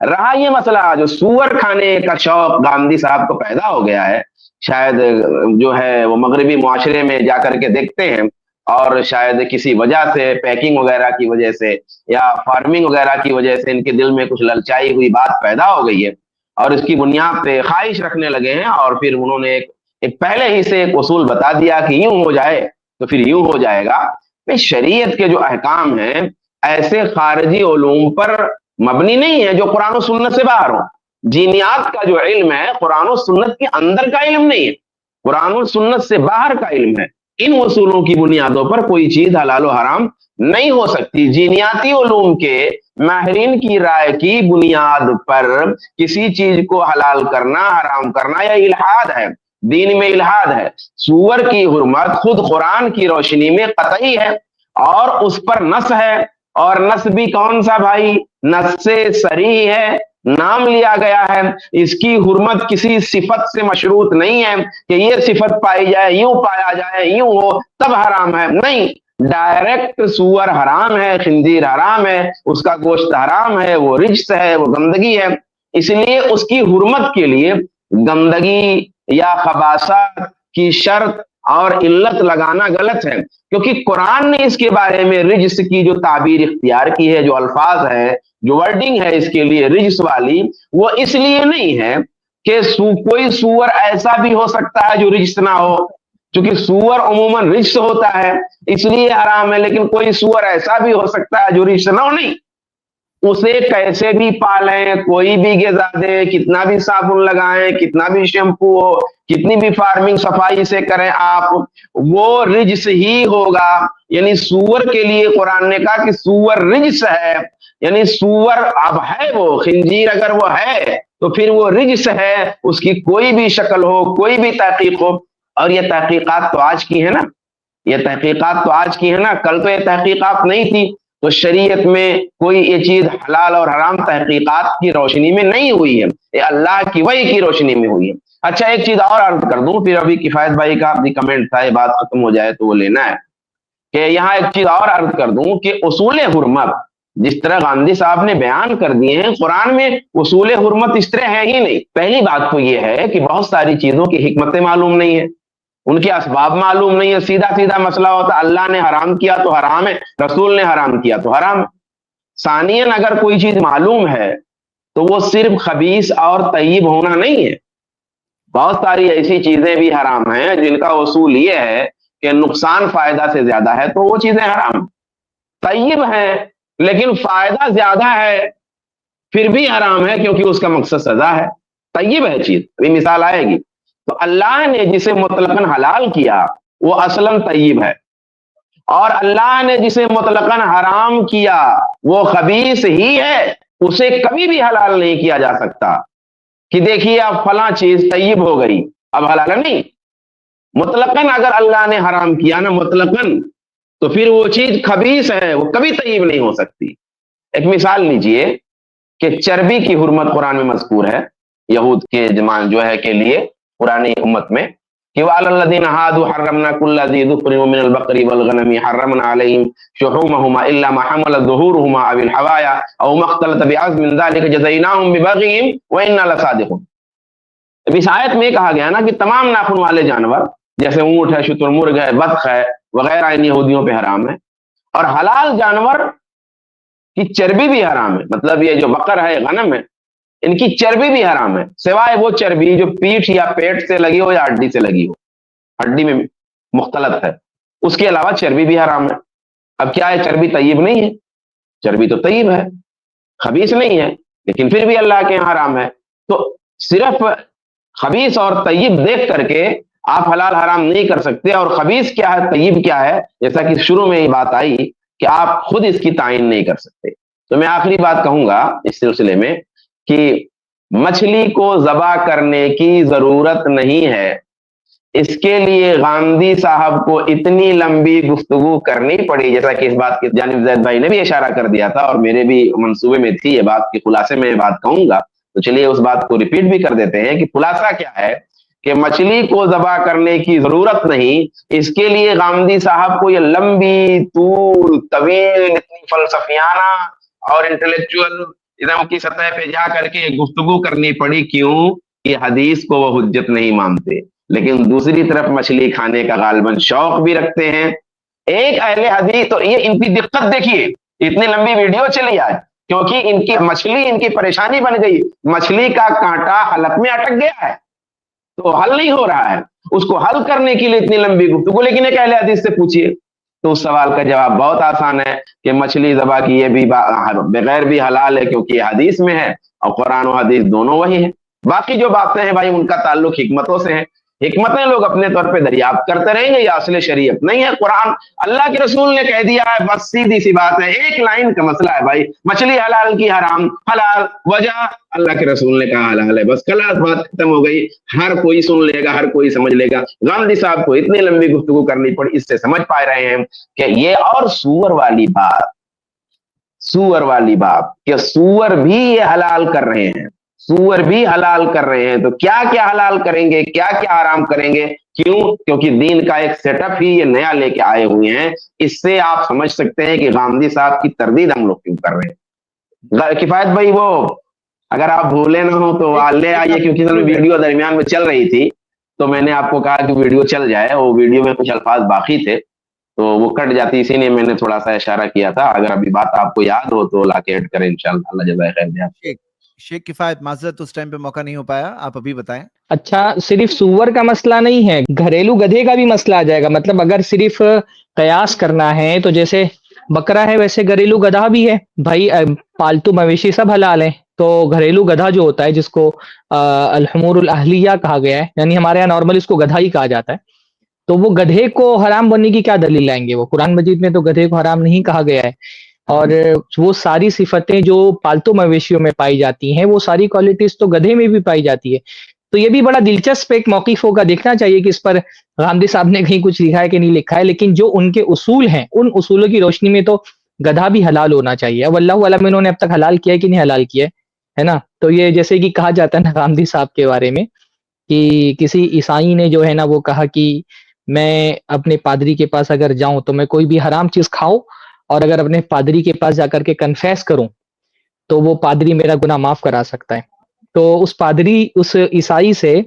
S2: رہا یہ مسئلہ جو سور کھانے کا شوق غامدی صاحب کو پیدا ہو گیا ہے، شاید جو ہے وہ مغربی معاشرے میں جا کر کے دیکھتے ہیں، اور شاید کسی وجہ سے پیکنگ وغیرہ کی وجہ سے یا فارمنگ وغیرہ کی وجہ سے ان کے دل میں کچھ للچائی ہوئی بات پیدا ہو گئی ہے، اور اس کی بنیاد پہ خواہش رکھنے لگے ہیں، اور پھر انہوں نے ایک پہلے ہی سے ایک اصول بتا دیا کہ یوں ہو جائے تو پھر یوں ہو جائے گا۔ شریعت کے جو احکام ہیں ایسے خارجی علوم پر مبنی نہیں ہے جو قرآن و سنت سے باہر ہو۔ جینیات کا جو علم ہے قرآن و سنت کے اندر کا علم نہیں ہے، قرآن و سنت سے باہر کا علم ہے۔ ان اصولوں کی بنیادوں پر کوئی چیز حلال و حرام نہیں ہو سکتی۔ جینیاتی علوم کے ماہرین کی رائے کی بنیاد پر کسی چیز کو حلال کرنا، حرام کرنا یا الحاد ہے، دین میں الحاد ہے۔ سور کی حرمت خود قرآن کی روشنی میں قطعی ہے، اور اس پر نص ہے، اور نص بھی کون سا بھائی؟ نص سے صریح ہے، نام لیا گیا ہے۔ اس کی حرمت کسی صفت سے مشروط نہیں ہے کہ یہ صفت پائی جائے، یوں پایا جائے، یوں ہو تب حرام ہے، نہیں، ڈائریکٹ سور حرام ہے، خنزیر حرام ہے، اس کا گوشت حرام ہے، وہ رجس ہے، وہ گندگی ہے۔ اس لیے اس کی حرمت کے لیے گندگی یا خباثت کی شرط اور علت لگانا غلط ہے، کیونکہ قرآن نے اس کے بارے میں رجس کی جو تعبیر اختیار کی ہے، جو الفاظ ہے، جو ورڈنگ ہے اس کے لیے رجس والی، وہ اس لیے نہیں ہے کہ کوئی سور ایسا بھی ہو سکتا ہے جو رجس نہ ہو، کیونکہ سور عموماً رجس ہوتا ہے اس لیے حرام ہے، لیکن کوئی سور ایسا بھی ہو سکتا ہے جو رجس نہ ہو، نہیں، اسے کیسے بھی پالیں، کوئی بھی غذا دیں، کتنا بھی صابن لگائیں، کتنا بھی شیمپو ہو، کتنی بھی فارمنگ صفائی سے کریں آپ، وہ رجس ہی ہوگا۔ یعنی سور کے لیے قرآن نے کہا کہ سور رجس ہے، یعنی سور اب ہے، وہ خنزیر اگر وہ ہے تو پھر وہ رجس ہے، اس کی کوئی بھی شکل ہو، کوئی بھی تحقیق ہو۔ اور یہ تحقیقات تو آج کی ہے نا، یہ تحقیقات تو آج کی ہے نا، کل تو یہ تحقیقات نہیں تھی۔ تو شریعت میں کوئی یہ چیز حلال اور حرام تحقیقات کی روشنی میں نہیں ہوئی ہے، یہ اللہ کی وحی کی روشنی میں ہوئی ہے۔ اچھا ایک چیز اور عرض کر دوں، پھر ابھی کفایت بھائی کا بھی کمنٹ تھا، یہ بات ختم ہو جائے تو وہ لینا ہے، کہ یہاں ایک چیز اور عرض کر دوں کہ اصول حرمت جس طرح گاندھی صاحب نے بیان کر دیے ہیں، قرآن میں اصول حرمت اس طرح ہے ہی نہیں۔ پہلی بات تو یہ ہے کہ بہت ساری چیزوں کی حکمتیں معلوم نہیں ہے، ان کے اسباب معلوم نہیں ہے، سیدھا سیدھا مسئلہ ہوتا اللہ نے حرام کیا تو حرام ہے، رسول نے حرام کیا تو حرام ہے۔ ثانیاً اگر کوئی چیز معلوم ہے تو وہ صرف خبیث اور طیب ہونا نہیں ہے، بہت ساری ایسی چیزیں بھی حرام ہیں جن کا اصول یہ ہے کہ نقصان فائدہ سے زیادہ ہے تو وہ چیزیں حرام، طیب ہیں لیکن فائدہ زیادہ ہے پھر بھی حرام ہے کیونکہ اس کا مقصد سزا ہے، طیب ہے چیز، ابھی مثال آئے گی۔ تو اللہ نے جسے مطلقاً حلال کیا وہ اصلاً طیب ہے، اور اللہ نے جسے مطلقاً حرام کیا وہ خبیث ہی ہے، اسے کبھی بھی حلال نہیں کیا جا سکتا کہ دیکھیے اب فلاں چیز طیب ہو گئی اب حلال نہیں۔ مطلقاً اگر اللہ نے حرام کیا نا مطلقاً، تو پھر وہ چیز خبیث ہے، وہ کبھی طیب نہیں ہو سکتی۔ ایک مثال لیجئے کہ چربی کی حرمت قرآن میں مذکور ہے، یہود کے جمان جو ہے کے لیے قرآنی امت میں، کہ وَعَلَى الَّذِينَ هَادُوا حَرَّمْنَا كُلَّ ذِي ظُفْرٍ وَمِنَ الْبَقَرِ وَالْغَنَمِ حَرَّمْنَا عَلَيْهِمْ شُحُومَهُمَا إِلَّا مَا حَمَلَتْ ظُهُورُهُمَا أَوِ الْحَوَايَا أَوْ مَا اخْتَلَطَ بِعَظْمٍ ذَلِكَ جَزَيْنَاهُمْ بِبَغْيِهِمْ وَإِنَّا لَصَادِقُونَ۔ اب اس آیت میں کہا گیا نا کہ تمام ناخن والے جانور جیسے اونٹ ہے، شتر مرغ ہے، بطخ ہے وغیرہ ان یہودیوں پہ حرام ہے، اور حلال جانور کی چربی بھی حرام ہے، مطلب یہ جو بقر ہے، غنم ہے، ان کی چربی بھی حرام ہے سوائے وہ چربی جو پیٹھ یا پیٹ سے لگی ہو یا ہڈی سے لگی ہو، ہڈی میں مختلط ہے، اس کے علاوہ چربی بھی حرام ہے۔ اب کیا ہے، چربی طیب نہیں ہے؟ چربی تو طیب ہے، خبیث نہیں ہے، لیکن پھر بھی اللہ کے یہاں حرام ہے۔ تو صرف خبیث اور طیب دیکھ کر کے آپ حلال حرام نہیں کر سکتے، اور خبیث کیا ہے طیب کیا ہے، جیسا کہ شروع میں یہ بات آئی کہ آپ خود اس کی تعین نہیں کر سکتے۔ تو میں آخری بات کہوں گا اس سلسلے میں کہ مچھلی کو ذبح کرنے کی ضرورت نہیں ہے، اس کے لیے گاندھی صاحب کو اتنی لمبی گفتگو کرنی پڑی، جیسا کہ اس بات کی جانب زید بھائی نے بھی اشارہ کر دیا تھا اور میرے بھی منصوبے میں تھی یہ بات، کے خلاصے میں یہ بات کہوں گا، تو چلیے اس بات کو ریپیٹ بھی کر دیتے ہیں کہ خلاصہ کیا ہے کہ مچھلی کو ذبح کرنے کی ضرورت نہیں، اس کے لیے گاندھی صاحب کو یہ لمبی طول طویل اتنی فلسفیانہ اور انٹلیکچوئل ادم کی سطح پہ جا کر کے گفتگو کرنی پڑی، کیوں کہ حدیث کو وہ حجت نہیں مانتے، لیکن دوسری طرف مچھلی کھانے کا غالباً شوق بھی رکھتے ہیں۔ ایک اہل حدیث تو یہ ان کی دقت دیکھیے، اتنی لمبی ویڈیو چلی آج کیونکہ ان کی مچھلی ان کی پریشانی بن گئی، مچھلی کا کانٹا حلق میں اٹک گیا ہے تو حل نہیں ہو رہا ہے، اس کو حل کرنے کے لیے اتنی لمبی گفتگو۔ لیکن ایک اہل حدیث سے پوچھیے تو اس سوال کا جواب بہت آسان ہے کہ مچھلی ذبح کی یہ بھی بغیر بھی حلال ہے کیونکہ یہ حدیث میں ہے اور قرآن و حدیث دونوں وہی ہیں۔ باقی جو باتیں ہیں بھائی ان کا تعلق حکمتوں سے ہے، حکمتیں لوگ اپنے طور پہ دریافت کرتے رہیں گے، یہ اصل شریعت نہیں ہے۔ قرآن اللہ کے رسول نے کہہ دیا ہے، بس سیدھی سی بات ہے، ایک لائن کا مسئلہ ہے بھائی، مچھلی حلال کی حرام، حلال وجہ اللہ کے رسول نے کہا حلال ہے، بس خلاص بات ختم ہو گئی، ہر کوئی سن لے گا، ہر کوئی سمجھ لے گا۔ گاندھی صاحب کو اتنی لمبی گفتگو کرنی پڑی، اس سے سمجھ پا رہے ہیں کہ یہ اور سور والی بات کہ سور بھی یہ حلال کر رہے ہیں، سور بھی حلال کر رہے ہیں، تو کیا کیا حلال کریں گے، کیا کیا حرام کریں گے، کیوں؟ کیونکہ دین کا ایک سیٹ اپ ہی یہ نیا لے کے آئے ہوئے ہیں۔ اس سے آپ سمجھ سکتے ہیں کہ گاندھی صاحب کی تردید ہم لوگ کیوں کر رہے ہیں۔ کفایت بھائی وہ اگر آپ بھولے نہ ہو تو لے آئیے، کیونکہ ویڈیو درمیان میں چل رہی تھی تو میں نے آپ کو کہا کہ ویڈیو چل جائے، وہ ویڈیو میں کچھ الفاظ باقی تھے تو وہ کٹ جاتی، اسی لیے میں نے تھوڑا سا اشارہ کیا تھا۔ اگر ابھی بات آپ کو یاد ہو تو لا کے ایڈ کریں انشاءاللہ، اللہ جزائے خیر دے۔
S3: شیخ کفایت معذرت اس ٹائم پہ موقع نہیں ہو پایا، آپ ابھی بتائیں۔
S4: اچھا، صرف سور کا مسئلہ نہیں ہے، گھریلو گدھے کا بھی مسئلہ آ جائے گا۔ مطلب اگر صرف قیاس کرنا ہے تو جیسے بکرا ہے ویسے گھریلو گدھا بھی ہے بھائی، پالتو مویشی سب حلال ہیں، تو گھریلو گدھا جو ہوتا ہے جس کو الحمور الاہلیہ کہا گیا ہے، یعنی ہمارے یہاں نارمل اس کو گدھا ہی کہا جاتا ہے، تو وہ گدھے کو حرام بننے کی کیا دلیل لائیں گے؟ وہ قرآن مجید میں تو گدھے کو حرام نہیں کہا گیا ہے، اور وہ ساری صفتیں جو پالتو مویشیوں میں پائی جاتی ہیں وہ ساری کوالٹیز تو گدھے میں بھی پائی جاتی ہے۔ تو یہ بھی بڑا دلچسپ ایک موقف ہوگا، دیکھنا چاہیے کہ اس پر گاندھی صاحب نے کہیں کچھ لکھا ہے کہ نہیں لکھا ہے، لیکن جو ان کے اصول ہیں ان اصولوں کی روشنی میں تو گدھا بھی حلال ہونا چاہیے. اب اللہ عالم انہوں نے اب تک حلال کیا ہے کہ نہیں حلال کیا ہے نا. تو یہ جیسے کہ کہا جاتا ہے نا غامدی صاحب کے بارے میں کہ کسی عیسائی نے جو ہے نا وہ کہا کہ میں اپنے پادری کے پاس اگر جاؤں تو میں کوئی بھی حرام چیز کھاؤں اور اگر اپنے پادری کے پاس جا کر کے کنفیس کروں تو وہ پادری میرا گناہ معاف کرا سکتا ہے. تو اس عیسائی سے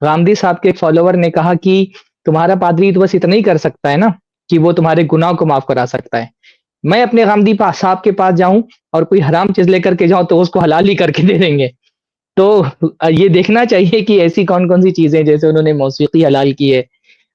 S4: غامدی صاحب کے ایک فالوور نے کہا کہ تمہارا پادری تو بس اتنا ہی کر سکتا ہے نا کہ وہ تمہارے گناہ کو معاف کرا سکتا ہے. میں اپنے غامدی صاحب کے پاس جاؤں اور کوئی حرام چیز لے کر کے جاؤں تو اس کو حلال ہی کر کے دے دیں گے. تو یہ دیکھنا چاہیے کہ ایسی کون کون سی چیزیں, جیسے انہوں نے موسیقی حلال کی ہے,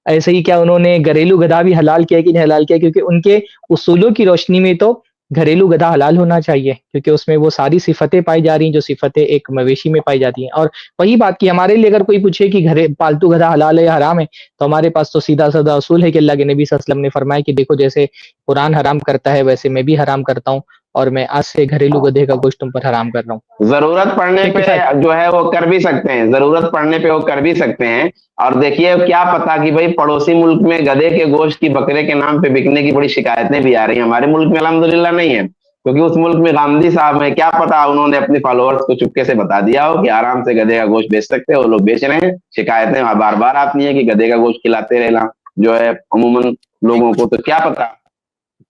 S4: ایسے ہی کیا انہوں نے گھریلو گدھا بھی حلال کیا کہ نہیں حلال کیا, کیونکہ ان کے اصولوں کی روشنی میں تو گھریلو گدھا حلال ہونا چاہیے کیونکہ اس میں وہ ساری صفتیں پائی جا رہی ہیں جو صفتیں ایک مویشی میں پائی جاتی ہیں. اور وہی بات کہ ہمارے لیے اگر کوئی پوچھے کہ پالتو گدھا حلال ہے یا حرام ہے تو ہمارے پاس تو سیدھا سادہ اصول ہے کہ اللہ کے نبی صلی اللہ علیہ وسلم نے فرمایا کہ دیکھو جیسے قرآن حرام کرتا ہے ویسے میں بھی حرام کرتا ہوں اور میں آج سے گھریلو گدھے کا گوشت تم پر حرام کر رہا ہوں.
S2: ضرورت پڑنے پہ جو ہے وہ کر بھی سکتے ہیں, ضرورت پڑنے پہ وہ کر بھی سکتے ہیں. اور دیکھیے کیا پتا کہ بھائی پڑوسی ملک میں گدھے کے گوشت کی بکرے کے نام پہ بکنے کی بڑی شکایتیں بھی آ رہی ہیں, ہمارے ملک میں الحمدللہ نہیں ہے کیونکہ اس ملک میں غامدی صاحب ہیں. کیا پتا انہوں نے اپنے فالوورز کو چپکے سے بتا دیا ہو کہ آرام سے گدھے کا گوشت بیچ سکتے ہیں, وہ لوگ بیچ رہے ہیں. شکایتیں بار بار آتی ہیں کہ گدھے کا گوشت کھلاتے رہنا جو ہے عموماً لوگوں کو, تو کیا پتا.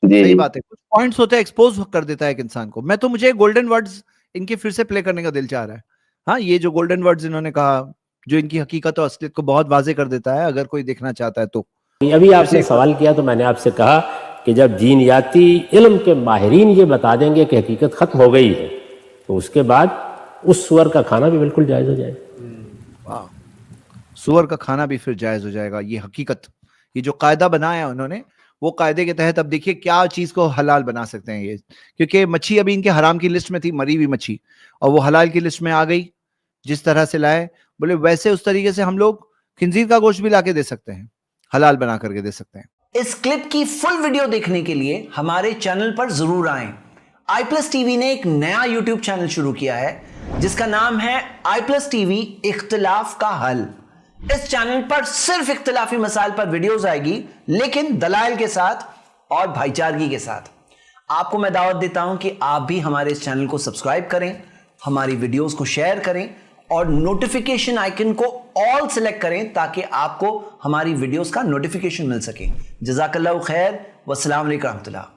S2: جی
S3: صحیح بات ہے, کچھ پوائنٹس ہوتے ہیں ایکسپوز کر دیتا ہے ایک انسان کو. میں تو مجھے گولڈن ورڈز ان کے پھر سے پلے کرنے کا دل چاہ رہا ہے. ہاں یہ جو گولڈن ورڈز انہوں نے کہا جو ان کی حقیقت اور اصلیت کو بہت واضح کر دیتا ہے اگر کوئی دیکھنا چاہتا ہے تو.
S1: ابھی آپ نے سوال کیا تو میں نے آپ سے کہا کہ جب جینیاتی علم کے ماہرین یہ بتا دیں گے کہ حقیقت ختم ہو گئی ہے تو اس کے بعد اس سور کا کھانا بھی بالکل جائز ہو جائے گا.
S3: سور کا کھانا بھی پھر جائز ہو جائے گا. یہ حقیقت, یہ جو قاعدہ بنایا انہوں نے وہ قاعدے کے تحت اب دیکھیے کیا چیز کو حلال بنا سکتے ہیں یہ, کیونکہ مچھی ابھی ان کے حرام کی لسٹ میں تھی, مری ہوئی مچھی, اور وہ حلال کی لسٹ میں آ گئی. جس طرح سے لائے بولے ویسے اس طریقے سے ہم لوگ خنزیر کا گوشت بھی لا کے دے سکتے ہیں, حلال بنا کر کے دے سکتے ہیں.
S6: اس کلپ کی فل ویڈیو دیکھنے کے لیے ہمارے چینل پر ضرور آئیں. آئی پلس ٹی وی نے ایک نیا یوٹیوب چینل شروع کیا ہے جس کا نام ہے آئی پلس ٹی وی اختلاف کا حل. اس چینل پر صرف اختلافی مسائل پر ویڈیوز آئے گی لیکن دلائل کے ساتھ اور بھائی چارگی کے ساتھ. آپ کو میں دعوت دیتا ہوں کہ آپ بھی ہمارے اس چینل کو سبسکرائب کریں, ہماری ویڈیوز کو شیئر کریں اور نوٹیفیکیشن آئیکن کو آل سلیکٹ کریں تاکہ آپ کو ہماری ویڈیوز کا نوٹیفیکیشن مل سکے. جزاک اللہ خیر, والسلام علیکم ورحمۃ اللہ.